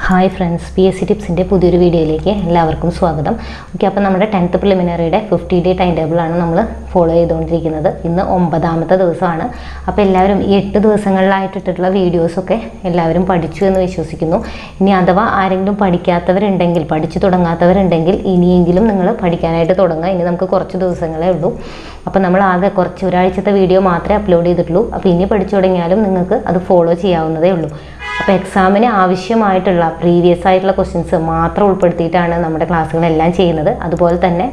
Hi friends, PSC ടിപ്സിൻ്റെ പുതിയൊരു വീഡിയോയിലേക്ക് എല്ലാവർക്കും സ്വാഗതം. ഓക്കെ, അപ്പോൾ നമ്മുടെ 10th പ്രിലിമിനറിയുടെ 50-day ടൈം ടേബിളാണ് നമ്മൾ ഫോളോ ചെയ്തുകൊണ്ടിരിക്കുന്നത്. ഇന്ന് 9ാമത്തെ ദിവസമാണ്. അപ്പോൾ എല്ലാവരും ഈ 8 ദിവസങ്ങളിലായിട്ടിട്ടുള്ള വീഡിയോസൊക്കെ എല്ലാവരും പഠിച്ചു എന്ന് വിശ്വസിക്കുന്നു. ഇനി അഥവാ ആരെങ്കിലും പഠിക്കാത്തവരുണ്ടെങ്കിൽ, പഠിച്ചു തുടങ്ങാത്തവരുണ്ടെങ്കിൽ ഇനിയെങ്കിലും നിങ്ങൾ പഠിക്കാനായിട്ട് തുടങ്ങുക. ഇനി നമുക്ക് കുറച്ച് ദിവസങ്ങളേ ഉള്ളൂ. അപ്പോൾ നമ്മൾ ആകെ ഒരാഴ്ചത്തെ വീഡിയോ മാത്രമേ അപ്ലോഡ് ചെയ്തിട്ടുള്ളൂ. അപ്പോൾ ഇനി പഠിച്ചു തുടങ്ങിയാലും നിങ്ങൾക്ക് അത് ഫോളോ ചെയ്യാവുന്നതേ ഉള്ളൂ. അപ്പോൾ എക്സാമിന് ആവശ്യമായിട്ടുള്ള പ്രീവിയസ് ആയിട്ടുള്ള ക്വസ്റ്റ്യൻസ് മാത്രം ഉൾപ്പെടുത്തിയിട്ടാണ് നമ്മുടെ ക്ലാസ്സുകളെല്ലാം ചെയ്യുന്നത്. അതുപോലെ തന്നെ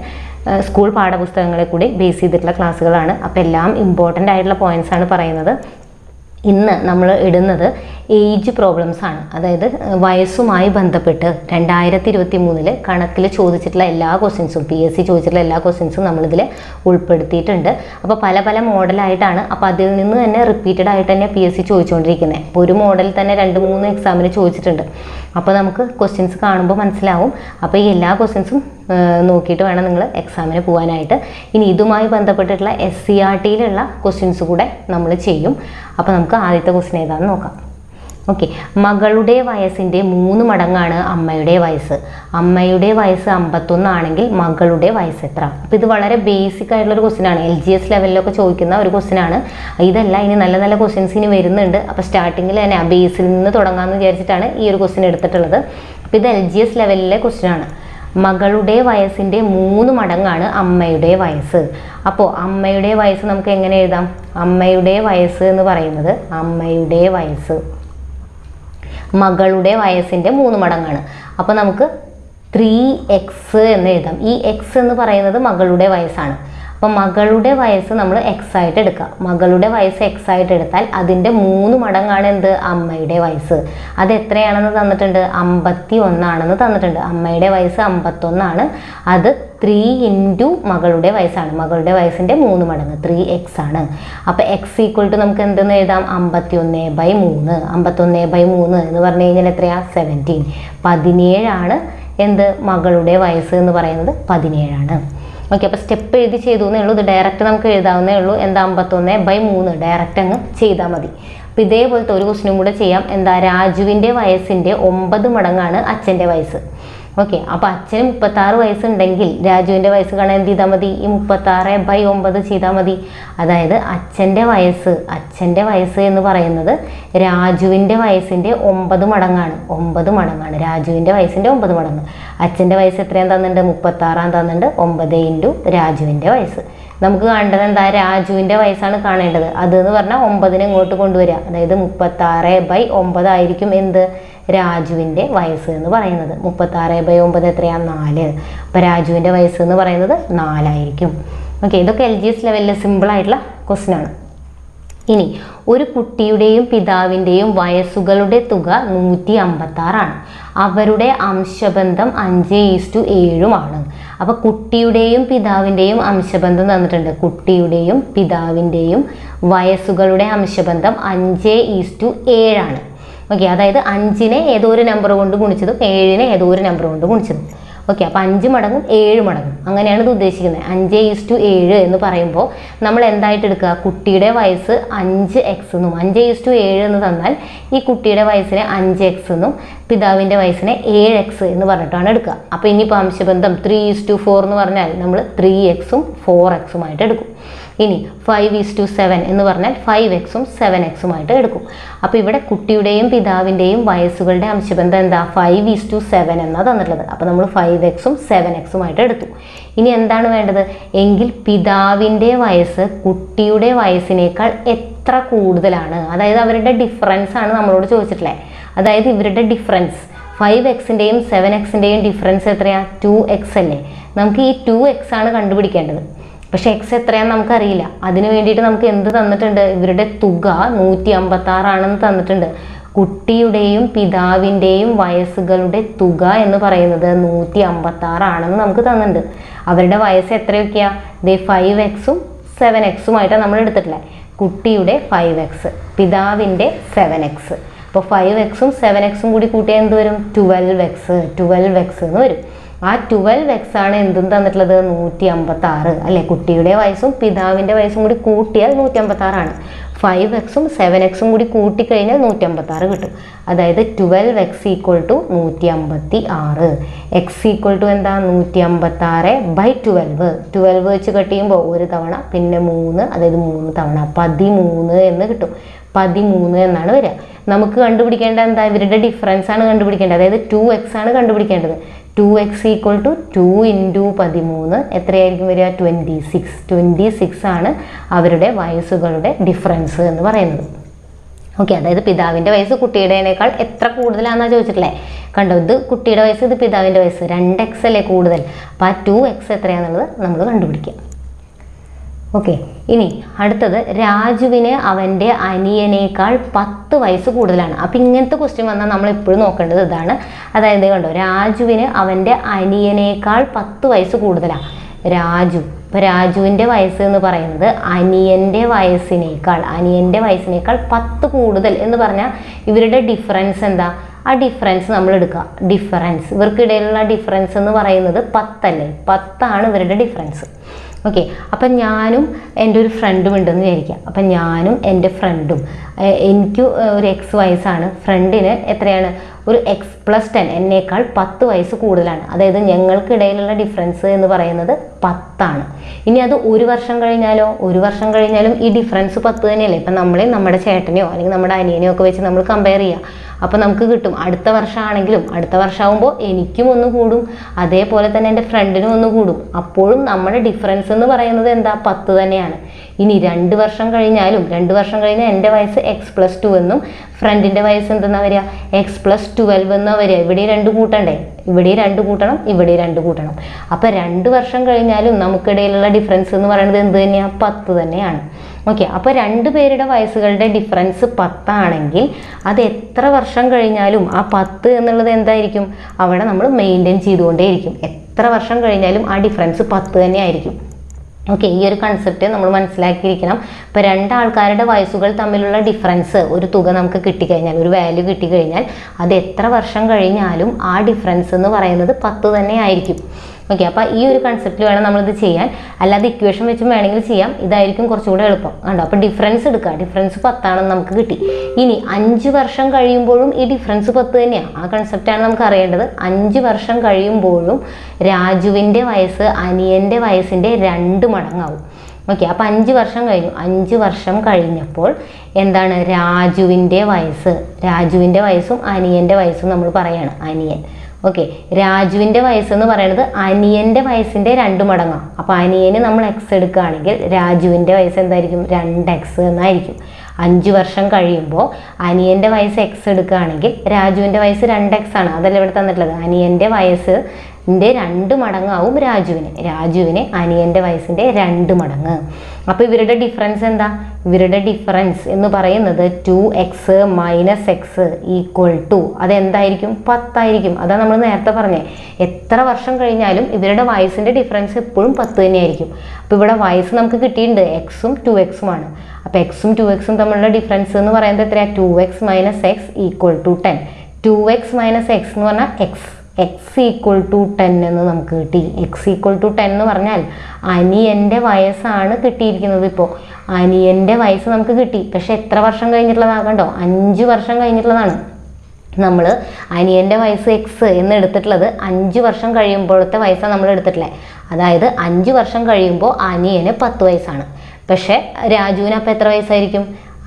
സ്കൂൾ പാഠപുസ്തകങ്ങളെ കൂടി ബേസ് ചെയ്തിട്ടുള്ള ക്ലാസ്സുകളാണ്. അപ്പോൾ എല്ലാം ഇമ്പോർട്ടൻ്റ് ആയിട്ടുള്ള പോയിൻറ്റ്സ് ആണ് പറയുന്നത്. ഇന്ന് നമ്മൾ ഇടുന്നത് ഏജ് പ്രോബ്ലംസ് ആണ്. അതായത് വയസ്സുമായി ബന്ധപ്പെട്ട് 2023 കണക്കിൽ ചോദിച്ചിട്ടുള്ള എല്ലാ ക്വസ്റ്റ്യൻസും, PSC ചോദിച്ചിട്ടുള്ള എല്ലാ ക്വസ്റ്റ്യൻസും നമ്മളിതിൽ ഉൾപ്പെടുത്തിയിട്ടുണ്ട്. അപ്പോൾ പല മോഡലായിട്ടാണ്. അപ്പോൾ അതിൽ നിന്ന് തന്നെ റിപ്പീറ്റഡ് ആയിട്ട് തന്നെ PSC ചോദിച്ചുകൊണ്ടിരിക്കുന്നത്. അപ്പോൾ ഒരു മോഡൽ തന്നെ 2-3 എക്സാമിന് ചോദിച്ചിട്ടുണ്ട്. അപ്പോൾ നമുക്ക് ക്വസ്റ്റ്യൻസ് കാണുമ്പോൾ മനസ്സിലാവും. അപ്പോൾ ഈ എല്ലാ ക്വസ്റ്റ്യൻസും നോക്കിയിട്ട് വേണം നിങ്ങൾ എക്സാമിന് പോകാനായിട്ട്. ഇനി ഇതുമായി ബന്ധപ്പെട്ടിട്ടുള്ള SCRTയിലുള്ള ക്വസ്റ്റ്യൻസ് കൂടെ നമ്മൾ ചെയ്യും. അപ്പോൾ നമുക്ക് ആദ്യത്തെ ക്വസ്റ്റ്യൻ ഏതാണെന്ന് നോക്കാം. ഓക്കെ, മകളുടെ വയസ്സിൻ്റെ 3 മടങ്ങാണ് അമ്മയുടെ വയസ്സ്. അമ്മയുടെ വയസ്സ് 51 ആണെങ്കിൽ മകളുടെ വയസ്സ് എത്ര? അപ്പോൾ ഇത് വളരെ ബേസിക് ആയിട്ടുള്ളൊരു ക്വസ്റ്റ്യൻ ആണ്. LGS ലെവലിലൊക്കെ ചോദിക്കുന്ന ഒരു ക്വസ്റ്റ്യൻ ആണ്. ഇതല്ല, ഇനി നല്ല ക്വസ്റ്റ്യൻസ് ഇനി വരുന്നുണ്ട്. അപ്പോൾ സ്റ്റാർട്ടിങ്ങിൽ തന്നെ ആ ബേസിൽ നിന്ന് തുടങ്ങാമെന്ന് വിചാരിച്ചിട്ടാണ് ഈ ഒരു ക്വസ്റ്റ്യൻ എടുത്തിട്ടുള്ളത്. അപ്പോൾ ഇത് LGS ലെവലിലെ ക്വസ്റ്റ്യൻ ആണ്. മകളുടെ വയസ്സിൻ്റെ 3 മടങ്ങാണ് അമ്മയുടെ വയസ്സ്. അപ്പോൾ അമ്മയുടെ വയസ്സ് നമുക്ക് എങ്ങനെ എഴുതാം? അമ്മയുടെ വയസ്സ് എന്ന് പറയുന്നത്, അമ്മയുടെ വയസ്സ് മകളുടെ വയസ്സിൻ്റെ 3 മടങ്ങാണ്. അപ്പോൾ നമുക്ക് 3x എന്ന് എഴുതാം. ഈ x എന്ന് പറയുന്നത് മകളുടെ വയസ്സാണ്. അപ്പോൾ മകളുടെ വയസ്സ് നമ്മൾ x ആയിട്ട് എടുക്കുക. മകളുടെ വയസ്സ് x ആയിട്ട് എടുത്താൽ അതിൻ്റെ 3 മടങ്ങാണ് എന്ത്? അമ്മയുടെ വയസ്സ്. അത് എത്രയാണെന്ന് തന്നിട്ടുണ്ട്? 51 ആണെന്ന് തന്നിട്ടുണ്ട്. അമ്മയുടെ വയസ്സ് 51 ആണ്. അത് 3 ഇൻറ്റു മകളുടെ വയസ്സാണ്. മകളുടെ വയസ്സിൻ്റെ 3 മടങ്ങ് 3x ആണ്. അപ്പോൾ x ഈക്വൽ ടു നമുക്ക് എന്തെന്ന് എഴുതാം? 51/3. 51/3 എന്ന് പറഞ്ഞു കഴിഞ്ഞാൽ എത്രയാ? 17. 17 ആണ് എന്ത്? മകളുടെ വയസ്സ് എന്ന് പറയുന്നത് 17 ആണ്. ഓക്കെ, അപ്പോൾ സ്റ്റെപ്പ് എഴുതി ചെയ്തു എന്നേ ഉള്ളൂ. ഇത് ഡയറക്റ്റ് നമുക്ക് എഴുതാവുന്നേ ഉള്ളൂ. എന്താ? 51/3 ഡയറക്റ്റ് അങ്ങ് ചെയ്താൽ മതി. അപ്പോൾ ഇതേപോലത്തെ ഒരു ക്വസ്റ്റ്യനും കൂടെ ചെയ്യാം. എന്താ? രാജുവിൻ്റെ വയസ്സിൻ്റെ 9 മടങ്ങാണ് അച്ഛൻ്റെ വയസ്സ്. ഓക്കെ, അപ്പോൾ അച്ഛന് 36 വയസ്സുണ്ടെങ്കിൽ രാജുവിൻ്റെ വയസ്സ് കാണാൻ എന്ത് ചെയ്താൽ മതി? ഈ 36/9 ചെയ്താൽ മതി. അതായത് അച്ഛൻ്റെ വയസ്സ് എന്ന് പറയുന്നത് രാജുവിൻ്റെ വയസ്സിൻ്റെ 9 മടങ്ങാണ്. 9 മടങ്ങാണ് രാജുവിൻ്റെ വയസ്സിൻ്റെ 9 മടങ്ങ്. അച്ഛൻ്റെ വയസ്സ് എത്രയാന്ന് തന്നിട്ടുണ്ട്? 36 തന്നിട്ടുണ്ട്. 9 ഇൻറ്റു രാജുവിൻ്റെ വയസ്സ്. നമുക്ക് കാണേണ്ടത് എന്താ? രാജുവിൻ്റെ വയസ്സാണ് കാണേണ്ടത്. അതെന്ന് പറഞ്ഞാൽ 9നെ ഇങ്ങോട്ട് കൊണ്ടുവരിക. അതായത് 36/9 ആയിരിക്കും എന്ത്? രാജുവിൻ്റെ വയസ്സ് എന്ന് പറയുന്നത്. 36/9 എത്രയാണ്? 4. അപ്പോൾ രാജുവിൻ്റെ വയസ്സ് എന്ന് പറയുന്നത് 4 ആയിരിക്കും. ഓക്കെ, ഇതൊക്കെ LGS ലെവലിൽ സിമ്പിളായിട്ടുള്ള ക്വസ്റ്റ്യൻ ആണ്. ഇനി ഒരു കുട്ടിയുടെയും പിതാവിൻ്റെയും വയസ്സുകളുടെ തുക 156 ആണ്. അവരുടെ അംശബന്ധം 5:7 ആണ്. അപ്പോൾ കുട്ടിയുടെയും പിതാവിൻ്റെയും അംശബന്ധം തന്നിട്ടുണ്ട്. കുട്ടിയുടെയും പിതാവിൻ്റെയും വയസ്സുകളുടെ അംശബന്ധം 5:7 ആണ്. ഓക്കെ, അതായത് 5നെ ഏതോ ഒരു നമ്പർ കൊണ്ട് ഗുണിച്ചതും 7നെ ഏതോ ഒരു നമ്പർ കൊണ്ട് ഗുണിച്ചതും. ഓക്കെ, അപ്പോൾ 5 മടങ്ങും 7 മടങ്ങും അങ്ങനെയാണ് ഇത് ഉദ്ദേശിക്കുന്നത്. 5:7 എന്ന് പറയുമ്പോൾ നമ്മൾ എന്തായിട്ട് എടുക്കുക? കുട്ടിയുടെ വയസ്സ് 5x എന്നും 5:7 എന്ന് തന്നാൽ ഈ കുട്ടിയുടെ വയസ്സിനെ 5x എന്നും പിതാവിൻ്റെ വയസ്സിനെ 7x എന്ന് പറഞ്ഞിട്ടാണ് എടുക്കുക. അപ്പോൾ ഇനിയിപ്പോൾ അംശബന്ധം 3:4 എന്ന് പറഞ്ഞാൽ നമ്മൾ 3xും 4xുമായിട്ട് എടുക്കും. ഇനി 5:7 എന്ന് പറഞ്ഞാൽ 5xും 7xുമായിട്ട് എടുക്കും. അപ്പോൾ ഇവിടെ കുട്ടിയുടെയും പിതാവിൻ്റെയും വയസ്സുകളുടെ അംശബന്ധം എന്താ? 5:7 എന്നാണ് തന്നിട്ടുള്ളത്. അപ്പോൾ നമ്മൾ 5xും 7xുമായിട്ട് എടുത്തു. ഇനി എന്താണ് വേണ്ടത്? എങ്കിൽ പിതാവിൻ്റെ വയസ്സ് കുട്ടിയുടെ വയസ്സിനേക്കാൾ എത്ര കൂടുതലാണ്? അതായത് അവരുടെ ഡിഫറൻസ് ആണ് നമ്മളോട് ചോദിച്ചിട്ടുള്ളത്. അതായത് ഇവരുടെ ഡിഫറൻസ് 5xൻ്റെയും 7xൻ്റെയും ഡിഫറൻസ് എത്രയാ? 2x അല്ലേ? നമുക്ക് ഈ 2x ആണ് കണ്ടുപിടിക്കേണ്ടത്. പക്ഷെ x എത്രയാണെന്ന് നമുക്കറിയില്ല. അതിന് വേണ്ടിയിട്ട് നമുക്ക് എന്ത് തന്നിട്ടുണ്ട്? ഇവരുടെ തുക 156 ആണെന്ന് തന്നിട്ടുണ്ട്. കുട്ടിയുടെയും പിതാവിൻ്റെയും വയസ്സുകളുടെ തുക എന്ന് പറയുന്നത് 156 ആണെന്ന് നമുക്ക് തന്നിട്ടുണ്ട്. അവരുടെ വയസ്സ് എത്രയൊക്കെയാ? 5xും 7xുമായിട്ടാണ് നമ്മൾ എടുത്തിട്ടില്ലേ. കുട്ടിയുടെ 5x, പിതാവിൻ്റെ 7x. അപ്പോൾ 5xും 7xും കൂടി കൂട്ടിയാൽ എന്ത് വരും? 12x എന്ന് വരും. ആ 12x ആണ് എന്തും തന്നിട്ടുള്ളത്? 156 അല്ലേ? കുട്ടിയുടെ വയസ്സും പിതാവിൻ്റെ വയസ്സും കൂടി കൂട്ടിയാൽ 156 ആണ്. 5x-ഉം 7x-ഉം കൂടി കൂട്ടിക്കഴിഞ്ഞാൽ 156 കിട്ടും. അതായത് 12x = 156. x = എന്താ 156/12. 12 വെച്ച് കട്ട് ചെയ്യുമ്പോൾ ഒരു തവണ പിന്നെ 3, അതായത് 3 തവണ 13 എന്ന് കിട്ടും. 13 എന്നാണ് വരിക. നമുക്ക് കണ്ടുപിടിക്കേണ്ട എന്താ, ഇവരുടെ ഡിഫറൻസ് ആണ് കണ്ടുപിടിക്കേണ്ടത്. അതായത് 2x ആണ് കണ്ടുപിടിക്കേണ്ടത്. 2x = 2 × 13 എത്രയായിരിക്കും വരിക? 26. 26 ആണ് അവരുടെ വയസ്സുകളുടെ ഡിഫറൻസ് എന്ന് പറയുന്നത്. ഓക്കെ, അതായത് പിതാവിൻ്റെ വയസ്സ് കുട്ടിയുടേതിനേക്കാൾ എത്ര കൂടുതലാണെന്നാണ് ചോദിച്ചിട്ടില്ലേ? കണ്ടോ, ഇത് കുട്ടിയുടെ വയസ്സ്, ഇത് പിതാവിൻ്റെ വയസ്സ്, 2x അല്ലേ കൂടുതൽ. അപ്പോൾ ആ 2x എത്രയാണെന്നുള്ളത് നമ്മൾ കണ്ടുപിടിക്കാം. ഓക്കെ, ഇനി അടുത്തത് രാജുവിന് അവൻ്റെ അനിയനേക്കാൾ 10 വയസ്സ് കൂടുതലാണ്. അപ്പം ഇങ്ങനത്തെ ക്വസ്റ്റ്യൻ വന്നാൽ നമ്മൾ എപ്പോഴും നോക്കേണ്ടത് ഇതാണ്. അതായത് കണ്ടോ, രാജുവിന് അവൻ്റെ അനിയനേക്കാൾ 10 വയസ്സ് കൂടുതലാണ്. ഇപ്പോൾ രാജുവിൻ്റെ വയസ്സ് എന്ന് പറയുന്നത് അനിയൻ്റെ വയസ്സിനേക്കാൾ 10 കൂടുതൽ എന്ന് പറഞ്ഞാൽ ഇവരുടെ ഡിഫറൻസ് എന്താ? ആ ഡിഫറൻസ് നമ്മൾ എടുക്കുക. ഡിഫറൻസ് ഇവർക്കിടയിലുള്ള ഡിഫറൻസ് എന്ന് പറയുന്നത് 10 അല്ലേ? 10 ആണ് ഇവരുടെ ഡിഫറൻസ്. ഓക്കെ, അപ്പം ഞാനും എൻ്റെ ഒരു ഫ്രണ്ടും ഉണ്ടെന്ന് വിചാരിക്കാം. അപ്പം ഞാനും എൻ്റെ ഫ്രണ്ടും, എനിക്ക് ഒരു x വയസ്സാണ്, ഫ്രണ്ടിന് എത്രയാണ്? ഒരു x+10, എന്നേക്കാൾ 10 വയസ്സ് കൂടുതലാണ്. അതായത് ഞങ്ങൾക്കിടയിലുള്ള ഡിഫറൻസ് എന്ന് പറയുന്നത് 10 ആണ്. ഇനി അത് ഒരു വർഷം കഴിഞ്ഞാലോ? ഒരു വർഷം കഴിഞ്ഞാലും ഈ ഡിഫറൻസ് 10 തന്നെയല്ലേ? ഇപ്പം നമ്മളെ നമ്മുടെ ചേട്ടനെയോ അല്ലെങ്കിൽ നമ്മുടെ അനിയനെയോ ഒക്കെ വെച്ച് നമ്മൾ കമ്പയർ ചെയ്യുക. അപ്പോൾ നമുക്ക് കിട്ടും അടുത്ത വർഷമാണെങ്കിലും, അടുത്ത വർഷമാകുമ്പോൾ എനിക്കും ഒന്ന് കൂടും, അതേപോലെ തന്നെ എൻ്റെ ഫ്രണ്ടിനും ഒന്ന് കൂടും. അപ്പോഴും നമ്മുടെ ഡിഫറൻസ് എന്ന് പറയുന്നത് എന്താ? 10 തന്നെയാണ്. ഇനി 2 വർഷം കഴിഞ്ഞാലും, 2 വർഷം കഴിഞ്ഞാൽ എൻ്റെ വയസ്സ് x+2 എന്നും ഫ്രണ്ടിൻ്റെ വയസ്സ് എന്തെന്നാ വരിക? x+12 എന്നാ വരിക. ഇവിടെ 2 കൂട്ടണ്ടേ? ഇവിടെ 2 കൂട്ടണം, ഇവിടെ 2 കൂട്ടണം. അപ്പോൾ 2 വർഷം കഴിഞ്ഞാലും നമുക്കിടയിലുള്ള ഡിഫറൻസ് എന്ന് പറയുന്നത് എന്ത് തന്നെയാണ്? 10 തന്നെയാണ്. ഓക്കെ, അപ്പോൾ 2 പേരുടെ വയസ്സുകളുടെ ഡിഫറൻസ് 10 ആണെങ്കിൽ അത് എത്ര വർഷം കഴിഞ്ഞാലും ആ 10 എന്നുള്ളത് എന്തായിരിക്കും? അവിടെ നമ്മൾ മെയിൻറ്റെയിൻ ചെയ്തുകൊണ്ടേയിരിക്കും. എത്ര വർഷം കഴിഞ്ഞാലും ആ ഡിഫറൻസ് 10 തന്നെ ആയിരിക്കും. ഓക്കെ, ഈ ഒരു കൺസെപ്റ്റ് നമ്മൾ മനസ്സിലാക്കിയിരിക്കണം. ഇപ്പോൾ 2 ആൾക്കാരുടെ വയസ്സുകൾ തമ്മിലുള്ള ഡിഫറൻസ്, ഒരു തുക നമുക്ക് കിട്ടിക്കഴിഞ്ഞാൽ, ഒരു വാല്യൂ കിട്ടിക്കഴിഞ്ഞാൽ അത് എത്ര വർഷം കഴിഞ്ഞാലും ആ ഡിഫറൻസ് എന്ന് പറയുന്നത് 10 തന്നെ ആയിരിക്കും. ഓക്കെ, അപ്പോൾ ഈ ഒരു കൺസെപ്റ്റിൽ വേണം നമ്മളിത് ചെയ്യാൻ. അല്ലാതെ ഇക്വേഷൻ വെച്ചും വേണമെങ്കിൽ ചെയ്യാം. ഇതായിരിക്കും കുറച്ചുകൂടെ എളുപ്പം. കണ്ടോ, അപ്പോൾ ഡിഫറൻസ് എടുക്കുക. ഡിഫറൻസ് 10 ആണെന്ന് നമുക്ക് കിട്ടി. ഇനി 5 വർഷം കഴിയുമ്പോഴും ഈ ഡിഫറൻസ് 10 തന്നെയാണ്. ആ കൺസെപ്റ്റാണ് നമുക്ക് അറിയേണ്ടത്. 5 വർഷം കഴിയുമ്പോഴും രാജുവിൻ്റെ വയസ്സ് അനിയൻ്റെ വയസ്സിൻ്റെ 2 മടങ്ങാവും. ഓക്കെ, അപ്പോൾ 5 വർഷം കഴിഞ്ഞു. 5 വർഷം കഴിഞ്ഞപ്പോൾ എന്താണ്? രാജുവിൻ്റെ വയസ്സും അനിയൻ്റെ വയസ്സും നമ്മൾ പറയാണ് അനിയൻ. ഓക്കെ, രാജുവിൻ്റെ വയസ്സെന്ന് പറയുന്നത് അനിയൻ്റെ വയസ്സിൻ്റെ 2 മടങ്ങാണ്. അപ്പോൾ അനിയന് നമ്മൾ x എടുക്കുകയാണെങ്കിൽ രാജുവിൻ്റെ വയസ്സ് എന്തായിരിക്കും? 2x എന്നായിരിക്കും. 5 വർഷം കഴിയുമ്പോൾ അനിയൻ്റെ വയസ്സ് x എടുക്കുകയാണെങ്കിൽ രാജുവിൻ്റെ വയസ്സ് 2x ആണ്. അതല്ല ഇവിടെ തന്നിട്ടുള്ളത്. അനിയൻ്റെ വയസ്സിൻ്റെ 2 മടങ്ങാവും രാജുവിന് അനിയൻ്റെ വയസ്സിൻ്റെ 2 മടങ്ങ്. അപ്പോൾ ഇവരുടെ ഡിഫറൻസ് എന്താ? ഇവരുടെ ഡിഫറൻസ് എന്ന് പറയുന്നത് 2x - x = അതെന്തായിരിക്കും? 10 ആയിരിക്കും. അതാണ് നമ്മൾ നേരത്തെ പറഞ്ഞത്. എത്ര വർഷം കഴിഞ്ഞാലും ഇവരുടെ വയസ്സിൻ്റെ ഡിഫറൻസ് എപ്പോഴും 10 തന്നെയായിരിക്കും. അപ്പോൾ ഇവിടെ വയസ്സ് നമുക്ക് കിട്ടിയിട്ടുണ്ട്, x-ഉം 2x-ഉം ആണ്. അപ്പോൾ x-ഉം 2x-ഉം തമ്മിലുള്ള ഡിഫറൻസ് എന്ന് പറയുന്നത് എത്രയാണ്? 2x - x = 10. 2x - x എന്ന് പറഞ്ഞാൽ x = 10 എന്ന് നമുക്ക് കിട്ടി. x = 10 എന്ന് പറഞ്ഞാൽ അനിയൻ്റെ വയസ്സാണ് കിട്ടിയിരിക്കുന്നത്. ഇപ്പോൾ അനിയൻ്റെ വയസ്സ് നമുക്ക് കിട്ടി. പക്ഷെ എത്ര വർഷം കഴിഞ്ഞിട്ടുള്ളതാകണ്ടോ? 5 വർഷം കഴിഞ്ഞിട്ടുള്ളതാണ്. നമ്മൾ അനിയൻ്റെ വയസ്സ് x എന്ന് എടുത്തിട്ടുള്ളത് 5 വർഷം കഴിയുമ്പോഴത്തെ വയസ്സാണ് നമ്മൾ എടുത്തിട്ടില്ലേ? അതായത് 5 വർഷം കഴിയുമ്പോൾ അനിയന് 10 വയസ്സാണ്. പക്ഷേ രാജുവിന് അപ്പോൾ എത്ര വയസ്സായിരിക്കും?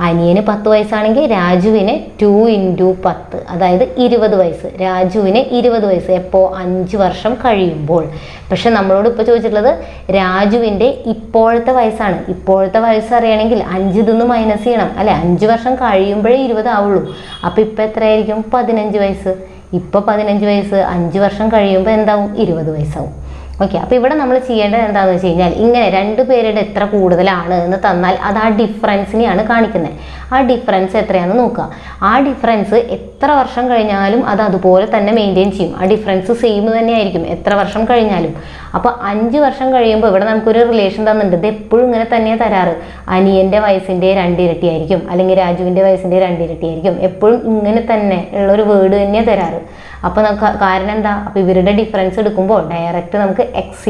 അനിയന് 10 വയസ്സാണെങ്കിൽ രാജുവിന് 2 × 10, അതായത് 20 വയസ്സ്. രാജുവിന് 20 വയസ്സ് എപ്പോൾ? 5 വർഷം കഴിയുമ്പോൾ. പക്ഷെ നമ്മളോട് ഇപ്പോൾ ചോദിച്ചിട്ടുള്ളത് രാജുവിൻ്റെ ഇപ്പോഴത്തെ വയസ്സാണ്. ഇപ്പോഴത്തെ വയസ്സ് അറിയണമെങ്കിൽ 5 ഇതിന്ന് മൈനസ് ചെയ്യണം അല്ലേ? 5 വർഷം കഴിയുമ്പോഴേ 20 ആവുള്ളൂ. അപ്പോൾ ഇപ്പോൾ എത്രയായിരിക്കും? 15 വയസ്സ്. ഇപ്പോൾ 15 വയസ്സ് 5 വർഷം കഴിയുമ്പോൾ എന്താവും? 20 വയസ്സാവും. ഓക്കെ, അപ്പോൾ ഇവിടെ നമ്മൾ ചെയ്യേണ്ടത് എന്താണെന്ന് വെച്ച് കഴിഞ്ഞാൽ, ഇങ്ങനെ 2 പേരുടെ എത്ര കൂടുതലാണ് എന്ന് തന്നാൽ അത് ആ ഡിഫറൻസിനെയാണ് കാണിക്കുന്നത്. ആ ഡിഫറൻസ് എത്രയാണെന്ന് നോക്കുക. ആ ഡിഫറൻസ് എത്ര വർഷം കഴിഞ്ഞാലും അത് അതുപോലെ തന്നെ മെയിൻറ്റെയിൻ ചെയ്യും. ആ ഡിഫറൻസ് സെയിം തന്നെയായിരിക്കും എത്ര വർഷം കഴിഞ്ഞാലും. അപ്പോൾ 5 വർഷം കഴിയുമ്പോൾ ഇവിടെ നമുക്കൊരു റിലേഷൻ തന്നിട്ടുണ്ട്. ഇത് എപ്പോഴും ഇങ്ങനെ തന്നെയാണ് തരാറ്. അനിയൻ്റെ വയസ്സിൻ്റെ 2 ഇരട്ടിയായിരിക്കും, അല്ലെങ്കിൽ രാജുവിൻ്റെ വയസ്സിൻ്റെ 2 ഇരട്ടിയായിരിക്കും. എപ്പോഴും ഇങ്ങനെ തന്നെ ഉള്ളൊരു വേർഡ് തന്നെയാണ് തരാറ്. അപ്പോൾ നമുക്ക് കാരണം എന്താ? അപ്പോൾ ഇവരുടെ ഡിഫറൻസ് എടുക്കുമ്പോൾ ഡയറക്റ്റ് നമുക്ക് x =